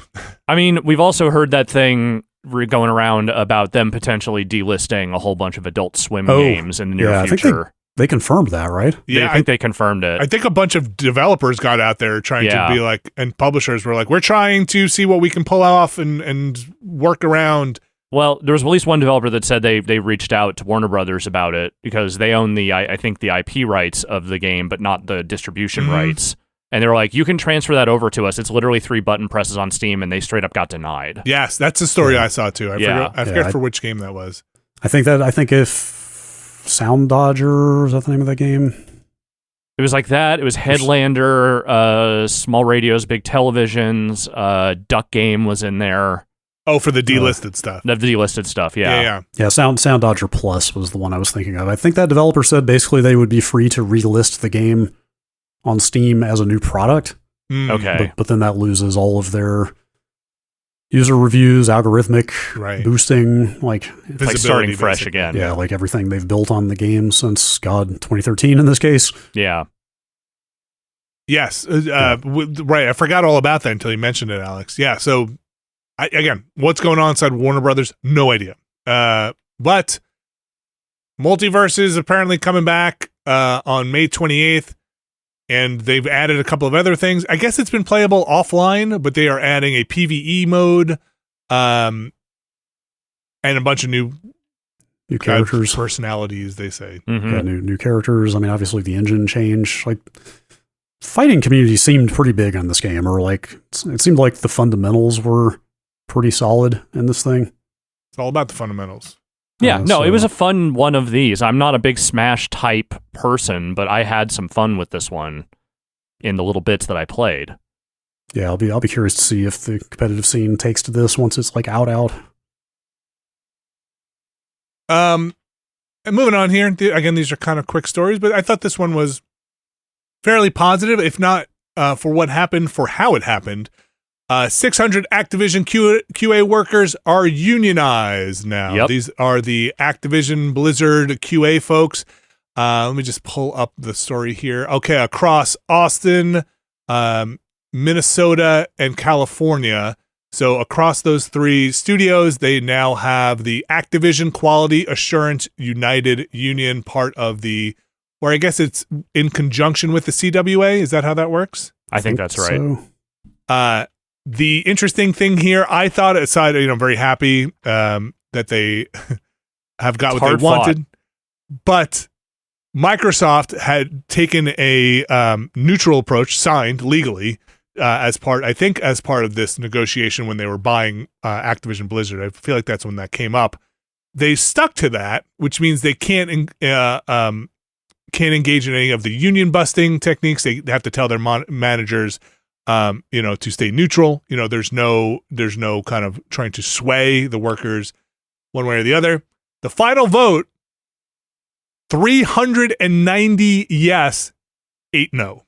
I mean, we've also heard that thing going around about them potentially delisting a whole bunch of Adult Swim games in the near future. They confirmed that, right? Yeah, I think they confirmed it. I think a bunch of developers got out there trying to be like, and publishers were like, we're trying to see what we can pull off and work around. Well, there was at least one developer that said they reached out to Warner Brothers about it because they own I think the IP rights of the game, but not the distribution rights. And they were like, you can transfer that over to us. It's literally 3 button presses on Steam, and they straight up got denied. Yes, that's a story I saw too. I forget for which game that was. I think if Sound Dodger, is that the name of that game? It was like that. It was Headlander, small radios, big televisions. Duck Game was in there. Oh, for the delisted stuff. The delisted stuff, yeah. Yeah, Sound Dodger Plus was the one I was thinking of. I think that developer said basically they would be free to relist the game on Steam as a new product. Okay. But then that loses all of their user reviews, algorithmic boosting, like starting fresh again. Yeah, like everything they've built on the game since, 2013 in this case. Yeah. Yes. Right. I forgot all about that until you mentioned it, Alex. Yeah. So, again, what's going on inside Warner Brothers? No idea. But MultiVersus is apparently coming back on May 28th. And they've added a couple of other things. I guess it's been playable offline, but they are adding a PvE mode, and a bunch of new characters, personalities. They say, yeah, new characters. I mean, obviously the engine change. Like, fighting community seemed pretty big on this game, or like it seemed like the fundamentals were pretty solid in this thing. It's all about the fundamentals. Yeah, it was a fun one of these. I'm not a big Smash type person, but I had some fun with this one in the little bits that I played. Yeah, I'll be curious to see if the competitive scene takes to this once it's like out. And moving on here, again, these are kind of quick stories, but I thought this one was fairly positive, if not for what happened, for how it happened. 600 Activision QA workers are unionized now. Yep. These are the Activision Blizzard QA folks. Let me just pull up the story here. Okay, across Austin, Minnesota, and California. So across those three studios, they now have the Activision Quality Assurance United Union, part of the, or I guess it's in conjunction with the CWA. Is that how that works? I think that's right. So. The interesting thing here, I thought, aside, I'm very happy that they have got what they wanted, but Microsoft had taken a neutral approach, signed legally as part of this negotiation when they were buying Activision Blizzard. I feel like that's when that came up. They stuck to that, which means they can't engage in any of the union busting techniques. They have to tell their managers, to stay neutral. There's no kind of trying to sway the workers one way or the other. The final vote, 390 yes, 8 no.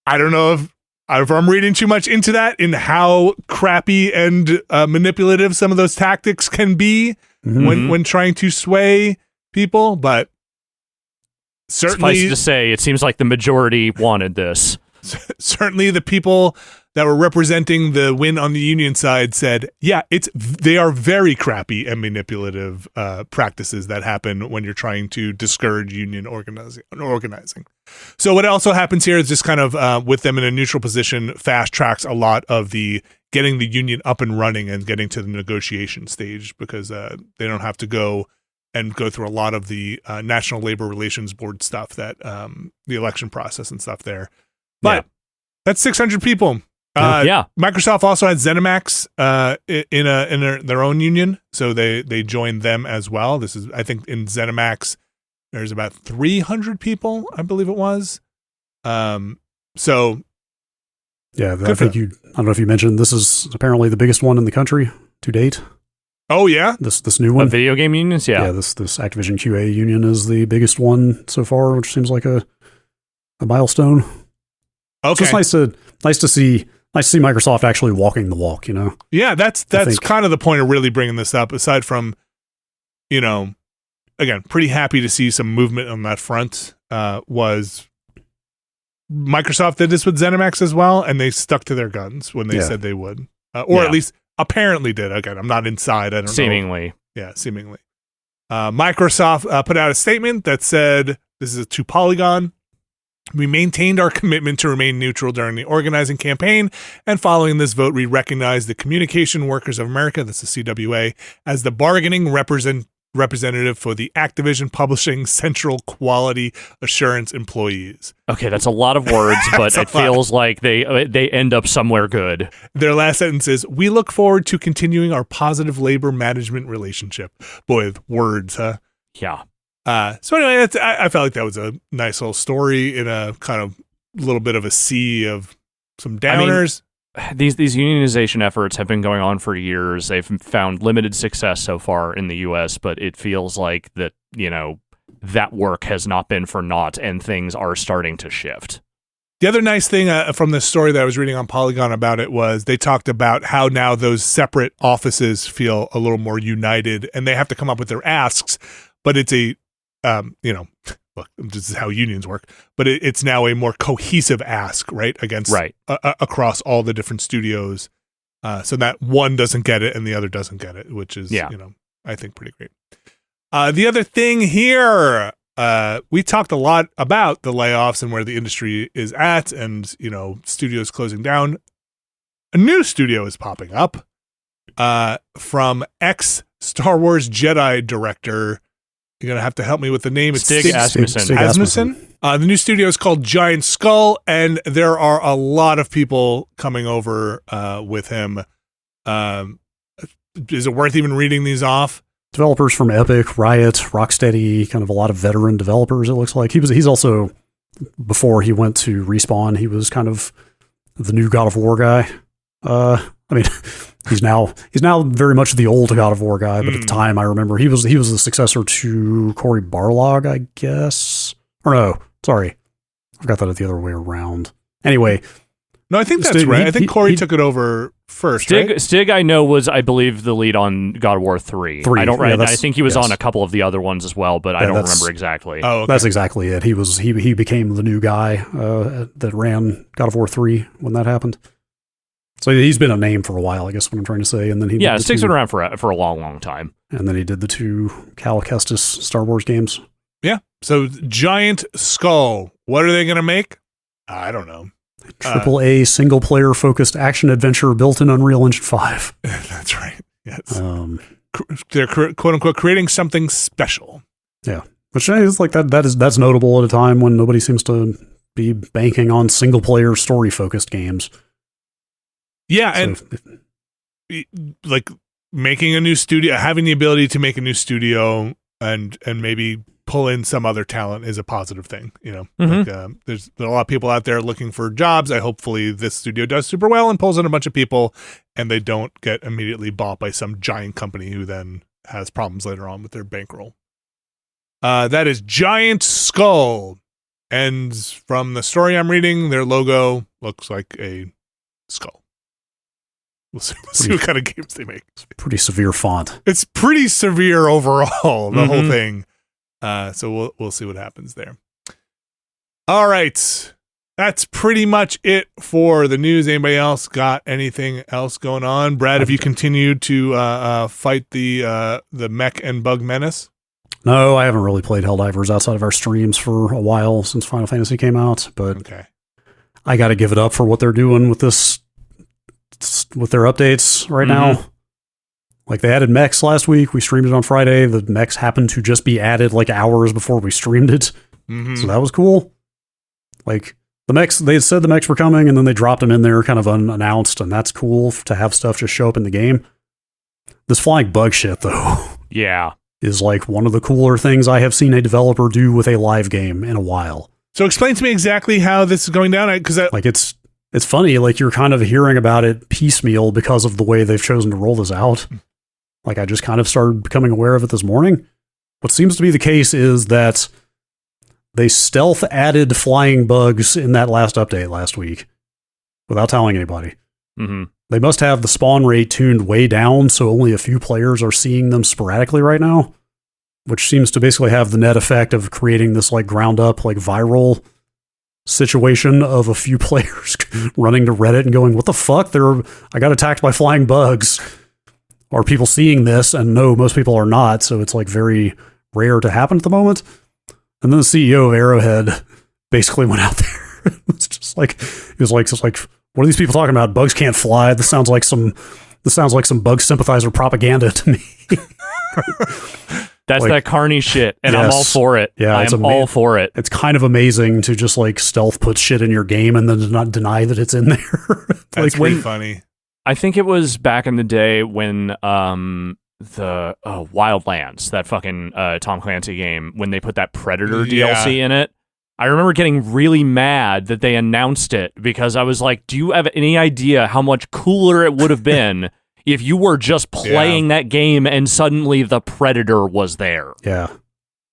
I don't know if I'm reading too much into that, in how crappy and manipulative some of those tactics can be when trying to sway people, but certainly, suffice to say, it seems like the majority wanted this. Certainly the people that were representing the win on the union side said, yeah, they are very crappy and manipulative practices that happen when you're trying to discourage union organizing. So what also happens here is just kind of with them in a neutral position, fast tracks a lot of the getting the union up and running and getting to the negotiation stage, because they don't have to go through a lot of the National Labor Relations Board stuff, that the election process and stuff there. But that's 600 people. Microsoft also had ZeniMax in their own union, so they joined them as well. This is, I think, in ZeniMax there's about 300 people, I believe it was. So yeah, I don't know if you mentioned, this is apparently the biggest one in the country to date. Oh yeah, this new one. Video game unions, yeah. This Activision QA union is the biggest one so far, which seems like a milestone. Okay, so it's nice to see Microsoft actually walking the walk, Yeah, that's kind of the point of really bringing this up. Aside from, again, pretty happy to see some movement on that front. Was Microsoft did this with ZeniMax as well, and they stuck to their guns when they said they would, or at least apparently did. Again, I'm not inside. I don't know. Seemingly. Yeah, seemingly. Microsoft put out a statement that said, this is to Polygon, "We maintained our commitment to remain neutral during the organizing campaign, and following this vote, we recognize the Communication Workers of America," that's the CWA, "as the bargaining representative for the Activision Publishing Central Quality Assurance employees." Okay, that's a lot of words, but it feels like they end up somewhere good. Their last sentence is, "We look forward to continuing our positive labor management relationship." Boy, words, huh? Yeah. So anyway, I felt like that was a nice little story in a kind of little bit of a sea of some downers. I mean, these unionization efforts have been going on for years. They've found limited success so far in the U.S., but it feels like that, that work has not been for naught, and things are starting to shift. The other nice thing from the story that I was reading on Polygon about it was they talked about how now those separate offices feel a little more united, and they have to come up with their asks, but it's a, look, this is how unions work, but it's now a more cohesive ask, right, against across all the different studios, so that one doesn't get it and the other doesn't get it, which is, I think pretty great. The other thing here, we talked a lot about the layoffs and where the industry is at and, studios closing down. A new studio is popping up from ex-Star Wars Jedi director. You're going to have to help me with the name. It's Stig Asmussen. Stig Asmussen. The new studio is called Giant Skull, and there are a lot of people coming over with him. Is it worth even reading these off? Developers from Epic, Riot, Rocksteady, kind of a lot of veteran developers, it looks like. He's also, before he went to Respawn, he was kind of the new God of War guy. He's now very much the old God of War guy, but at the time I remember he was the successor to Cory Barlog, I guess. Or no, sorry. I've got that the other way around. Anyway. No, I think that's right. I think Cory took it over first, right? Stig, I know, was, I believe, the lead on God of War 3. I think he was on a couple of the other ones as well, but I don't remember exactly. Oh, okay. That's exactly it. He became the new guy that ran God of War 3 when that happened. So he's been a name for a while, I guess what I'm trying to say. And then Stig's been around for a long, long time. And then he did the 2 Cal Kestis Star Wars games. Yeah. So Giant Skull, what are they going to make? I don't know. AAA single-player focused action-adventure built in Unreal Engine 5. That's right. Yes. They're quote-unquote creating something special. Yeah. Which is like that's notable at a time when nobody seems to be banking on single-player story-focused games. Yeah, and like making a new studio, having the ability to make a new studio and maybe pull in some other talent is a positive thing, Like, there's a lot of people out there looking for jobs. Hopefully this studio does super well and pulls in a bunch of people, and they don't get immediately bought by some giant company who then has problems later on with their bankroll. That is Giant Skull, and from the story I'm reading, their logo looks like a skull. We'll see what kind of games they make. Pretty severe font. It's pretty severe overall, the whole thing. So we'll see what happens there. All right. That's pretty much it for the news. Anybody else got anything else going on? Brad, have you continued to fight the mech and bug menace? No, I haven't really played Helldivers outside of our streams for a while since Final Fantasy came out, but okay. I got to give it up for what they're doing with their updates right now. Like, they added mechs last week. We streamed it on Friday. The mechs happened to just be added like hours before we streamed it. So that was cool. Like, the mechs, they said the mechs were coming, and then they dropped them in there kind of unannounced, and that's cool to have stuff just show up in the game. This flying bug shit, though. Yeah. Is like one of the cooler things I have seen a developer do with a live game in a while. So explain to me exactly how this is going down. It's funny, like, you're kind of hearing about it piecemeal because of the way they've chosen to roll this out. Like, I just kind of started becoming aware of it this morning. What seems to be the case is that they stealth added flying bugs in that last update last week without telling anybody. They must have the spawn rate tuned way down, so only a few players are seeing them sporadically right now, which seems to basically have the net effect of creating this like ground up, like viral situation of a few players running to Reddit and going, what the fuck? I got attacked by flying bugs. Are people seeing this? And no, most people are not. So it's like very rare to happen at the moment. And then the CEO of Arrowhead basically went out there. He was like, what are these people talking about? Bugs can't fly. This sounds like some bug sympathizer propaganda to me. That's like, that carny shit, and yes, I'm all for it. Yeah, I'm all for it. It's kind of amazing to just like stealth put shit in your game and then to not deny that it's in there. That's pretty funny. I think it was back in the day when Wildlands, that fucking Tom Clancy game, when they put that Predator DLC in it. I remember getting really mad that they announced it because I was like, do you have any idea how much cooler it would have been if you were just playing that game and suddenly the Predator was there? Yeah.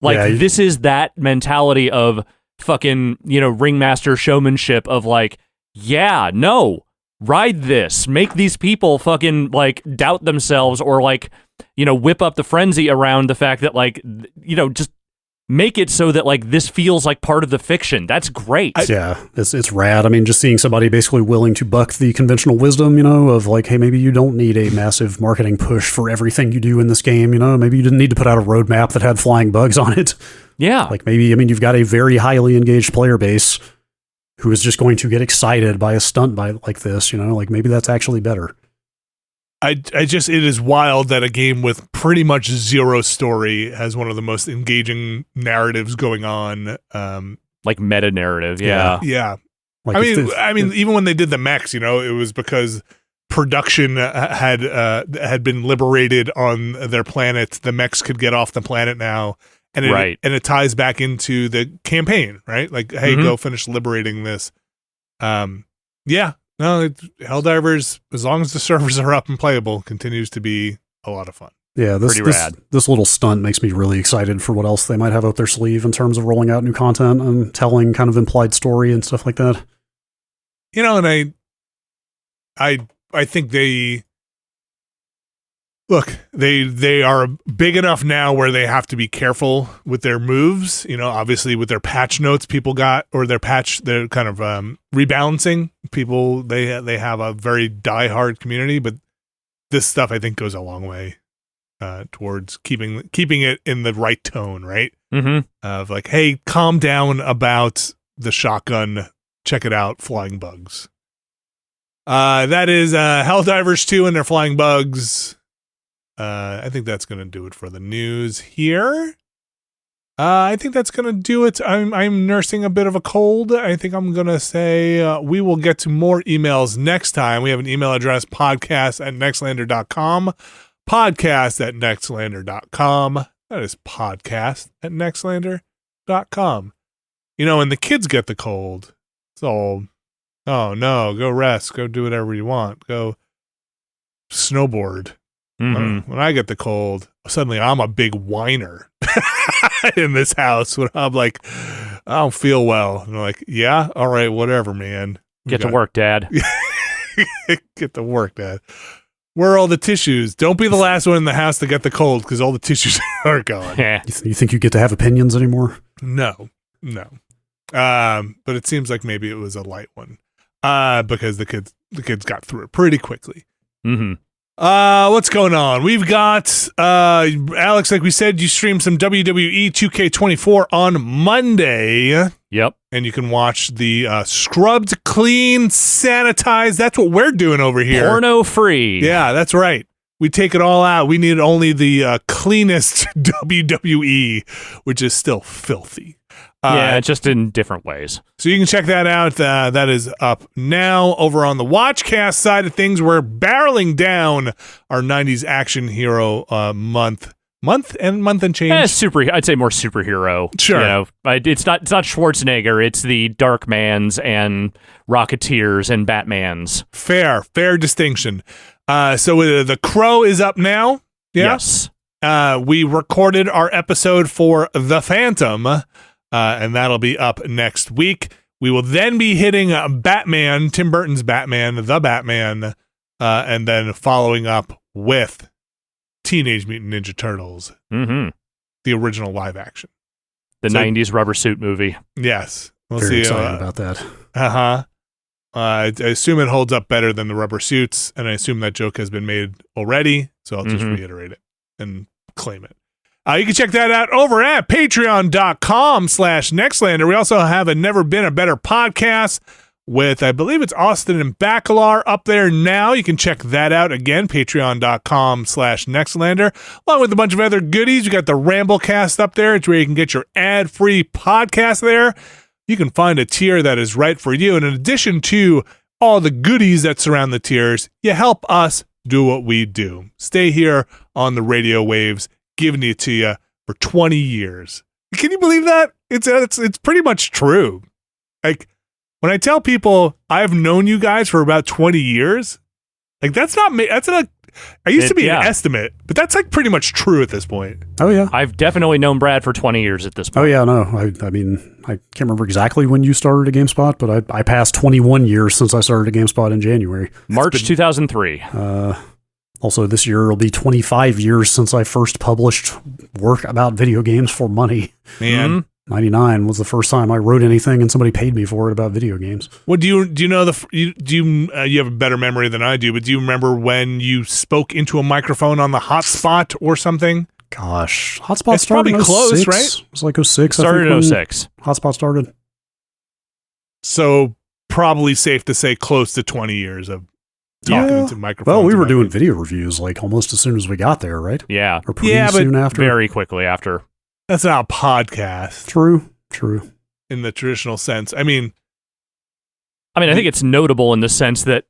Like, this is that mentality of fucking, ringmaster showmanship of like, yeah, no, ride this. Make these people fucking, like, doubt themselves or, like, whip up the frenzy around the fact that, like, just make it so that, like, this feels like part of the fiction. That's great. It's rad. I mean, just seeing somebody basically willing to buck the conventional wisdom, of like, hey, maybe you don't need a massive marketing push for everything you do in this game, maybe you didn't need to put out a roadmap that had flying bugs on it. Yeah. Like maybe, you've got a very highly engaged player base who is just going to get excited by a stunt like this, like maybe that's actually better. It is wild that a game with pretty much zero story has one of the most engaging narratives going on. Like meta narrative, yeah. Like I mean, even when they did the mechs, it was because production had been liberated on their planet. The mechs could get off the planet now, and it ties back into the campaign, right? Like, hey, go finish liberating this. No, Helldivers, as long as the servers are up and playable, continues to be a lot of fun. Yeah, this little stunt makes me really excited for what else they might have up their sleeve in terms of rolling out new content and telling kind of implied story and stuff like that. And I think they are big enough now where they have to be careful with their moves. Obviously with their patch notes people got, or they're kind of rebalancing people. They have a very diehard community, but this stuff I think goes a long way towards keeping it in the right tone, right? Mm-hmm. Of like, hey, calm down about the shotgun. Check it out, flying bugs. That is Helldivers 2 and their flying bugs. I think that's going to do it for the news here. I think that's going to do it. I'm nursing a bit of a cold. I think I'm going to say we will get to more emails next time. We have an email address, podcast@nextlander.com. Podcast@nextlander.com. That is podcast@nextlander.com. And the kids get the cold. It's all, oh no, go rest. Go do whatever you want. Go snowboard. Mm-hmm. When I get the cold, suddenly I'm a big whiner in this house. When I'm like, I don't feel well. And I'm like, yeah, all right, whatever, man. Get to work, Dad. Get to work, Dad. Where are all the tissues? Don't be the last one in the house to get the cold because all the tissues are gone. Yeah. You think you get to have opinions anymore? No. But it seems like maybe it was a light one because the kids got through it pretty quickly. Mm-hmm. What's going on? We've got Alex, like we said, you streamed some WWE 2K24 on Monday. Yep. And you can watch the scrubbed, clean, sanitized. That's what we're doing over here. Porno free. Yeah, that's right. We take it all out. We need only the cleanest WWE, which is still filthy. Just in different ways. So you can check that out. That is up now. Over on the Watchcast side of things, we're barreling down our 90s action hero month and change. I'd say more superhero. Sure. It's not Schwarzenegger. It's the Darkmans and Rocketeers and Batmans. Fair distinction. So the Crow is up now. Yeah? Yes. We recorded our episode for The Phantom. And that'll be up next week. We will then be hitting Batman, Tim Burton's Batman, The Batman, and then following up with Teenage Mutant Ninja Turtles, the original live action. The 90s rubber suit movie. Yes. We'll Very see excited about that. I assume it holds up better than the rubber suits, and I assume that joke has been made already, so I'll just reiterate it and claim it. You can check that out over at patreon.com/Nextlander. We also have a Never Been a Better podcast with, I believe it's Austin and Bacalar up there now. You can check that out again, patreon.com/Nextlander, along with a bunch of other goodies. You got the Ramblecast up there. It's where you can get your ad-free podcast there. You can find a tier that is right for you. And in addition to all the goodies that surround the tiers, you help us do what we do. Stay here on the radio waves, giving it to you for 20 years. Can you believe that? It's pretty much true. Like, when I tell people I've known you guys for about 20 years, like I used to be an estimate, but that's like pretty much true at this point. Oh yeah. I've definitely known Brad for 20 years at this point. Oh yeah, no. I mean, I can't remember exactly when you started at GameSpot, but I passed 21 years since I started at GameSpot in January. March 2003. Also, this year will be 25 years since I first published work about video games for money. Man. 99 was the first time I wrote anything and somebody paid me for it about video games. Well, do you know you have a better memory than I do, but do you remember when you spoke into a microphone on the hotspot or something? Gosh, hotspot it's started probably in close, 06. right? It was like 06. Started in 06. Hotspot started. So probably safe to say close to 20 years of talking into microphones. Well, we were doing video reviews like almost as soon as we got there, right? Yeah. Or pretty soon after. Very quickly after. That's not a podcast. True. In the traditional sense. I mean, I think it's notable in the sense that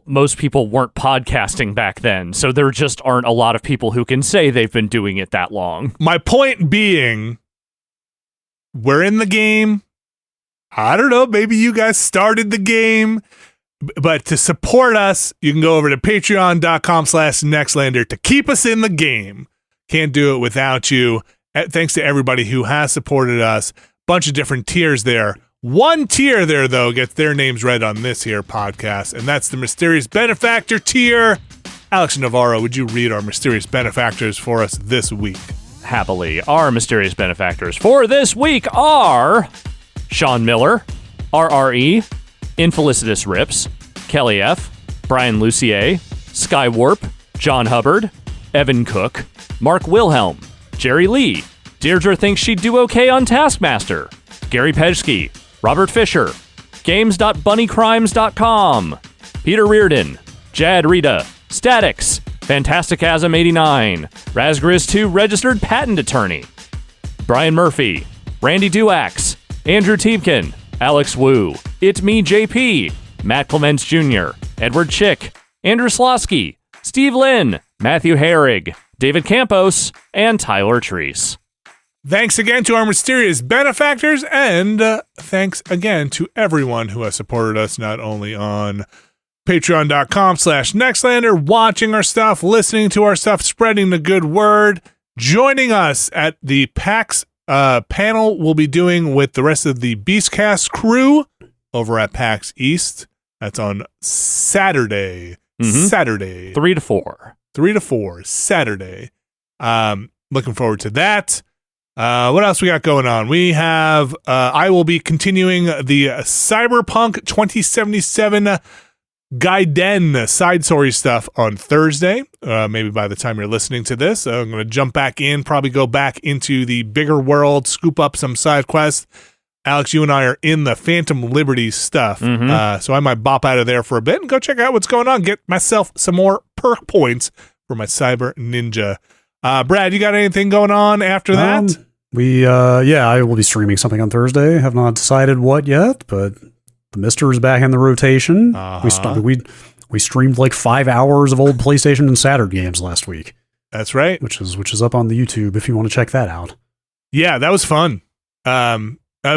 most people weren't podcasting back then, so there just aren't a lot of people who can say they've been doing it that long. My point being, we're in the game. I don't know, maybe you guys started the game, but to support us, you can go over to patreon.com/Nextlander to keep us in the game. Can't do it without you. Thanks to everybody who has supported us. Bunch of different tiers there. One tier there, though, gets their names read on this here podcast, and that's the Mysterious Benefactor tier. Alex Navarro, would you read our Mysterious Benefactors for us this week? Happily. Our Mysterious Benefactors for this week are Sean Miller, RRE, Infelicitous Rips, Kelly F., Brian Lucier, Skywarp, John Hubbard, Evan Cook, Mark Wilhelm, Jerry Lee, Deirdre thinks she'd do okay on Taskmaster, Gary Pejsky, Robert Fisher, games.bunnycrimes.com, Peter Reardon, Jad Rita, Statics, Fantasticasm89, Razgriz2 registered patent attorney, Brian Murphy, Randy Duax, Andrew Tiebkin, Alex Wu, It's Me JP, Matt Clements Jr., Edward Chick, Andrew Slosky, Steve Lynn, Matthew Herrig, David Campos, and Tyler Treese. Thanks again to our Mysterious Benefactors, and thanks again to everyone who has supported us, not only on patreon.com/Nextlander, watching our stuff, listening to our stuff, spreading the good word, joining us at the PAX panel we'll be doing with the rest of the Beastcast crew over at PAX East. That's on Saturday. Saturday. 3 to 4. 3 to 4, Saturday. Looking forward to that. What else we got going on? We have, I will be continuing the Cyberpunk 2077 Gaiden side story stuff on Thursday. Maybe by the time you're listening to this, I'm going to jump back in, probably go back into the bigger world, scoop up some side quests. Alex, you and I are in the Phantom Liberty stuff, so I might bop out of there for a bit and go check out what's going on, get myself some more perk points for my Cyber Ninja. Brad, you got anything going on after that? I will be streaming something on Thursday. Have not decided what yet, but the Mister is back in the rotation. We streamed like 5 hours of old PlayStation and Saturn games last week. That's right, which is up on the YouTube if you want to check that out. Yeah, that was fun.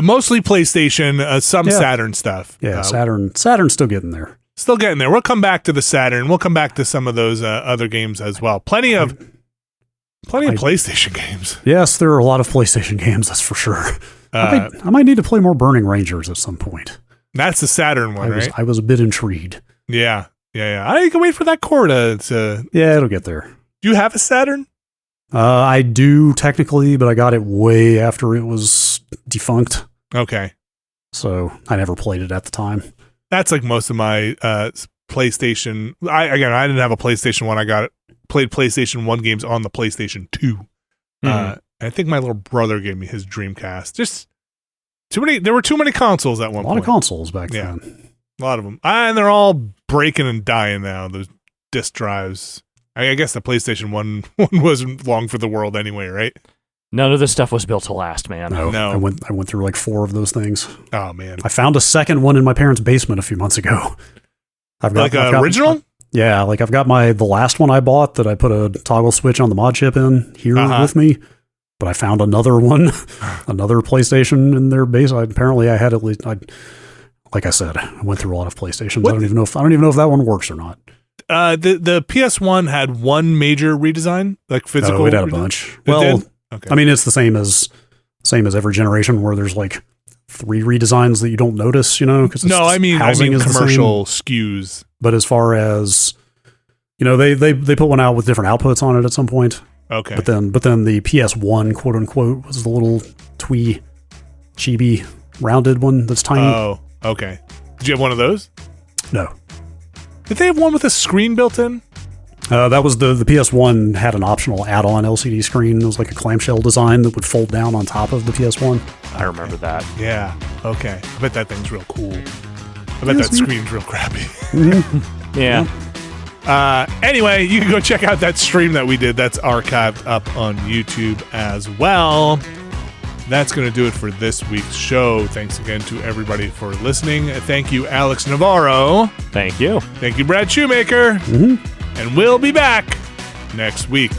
Mostly PlayStation, some Saturn stuff. Yeah, Saturn's still getting there. Still getting there. We'll come back to the Saturn. We'll come back to some of those other games as well. Plenty of PlayStation games. Yes, there are a lot of PlayStation games, that's for sure. I might need to play more Burning Rangers at some point. That's the Saturn one, right? I was a bit intrigued. Yeah. I can wait for that core to... Yeah, it'll get there. Do you have a Saturn? I do technically, but I got it way after it was defunct. Okay. So I never played it at the time. That's like most of my PlayStation. I didn't have a PlayStation 1. I played PlayStation 1 games on the PlayStation 2. I think my little brother gave me his Dreamcast. Just too many. There were too many consoles at one point. A lot of consoles back then. A lot of them. And they're all breaking and dying now. Those disk drives. I guess the PlayStation 1 wasn't long for the world anyway, right? None of this stuff was built to last, man. No. I went through like 4 of those things. Oh man. I found a second one in my parents' basement a few months ago. I've got original? Yeah, like I've got the last one I bought that I put a toggle switch on the mod chip in here with me, but I found another one, another PlayStation in their base. Apparently I had at least, like I said, I went through a lot of PlayStations. I don't even know if that one works or not. The PS1 had one major redesign, like physical. Oh, it had a bunch. Well, okay. I mean, it's the same as every generation where there's like 3 redesigns that you don't notice, because I mean commercial SKUs. But as far as they put one out with different outputs on it at some point. Okay. But then the PS1 quote unquote was the little twee chibi rounded one that's tiny. Oh, okay. Did you have one of those? No. Did they have one with a screen built in? That was the PS1 had an optional add-on LCD screen. It was like a clamshell design that would fold down on top of the PS1. I remember that. Yeah. Okay. I bet that thing's real cool. I bet that screen's real crappy. Yeah. Anyway, you can go check out that stream that we did. That's archived up on YouTube as well. That's going to do it for this week's show. Thanks again to everybody for listening. Thank you, Alex Navarro. Thank you. Thank you, Brad Shoemaker. Mm-hmm. And we'll be back next week.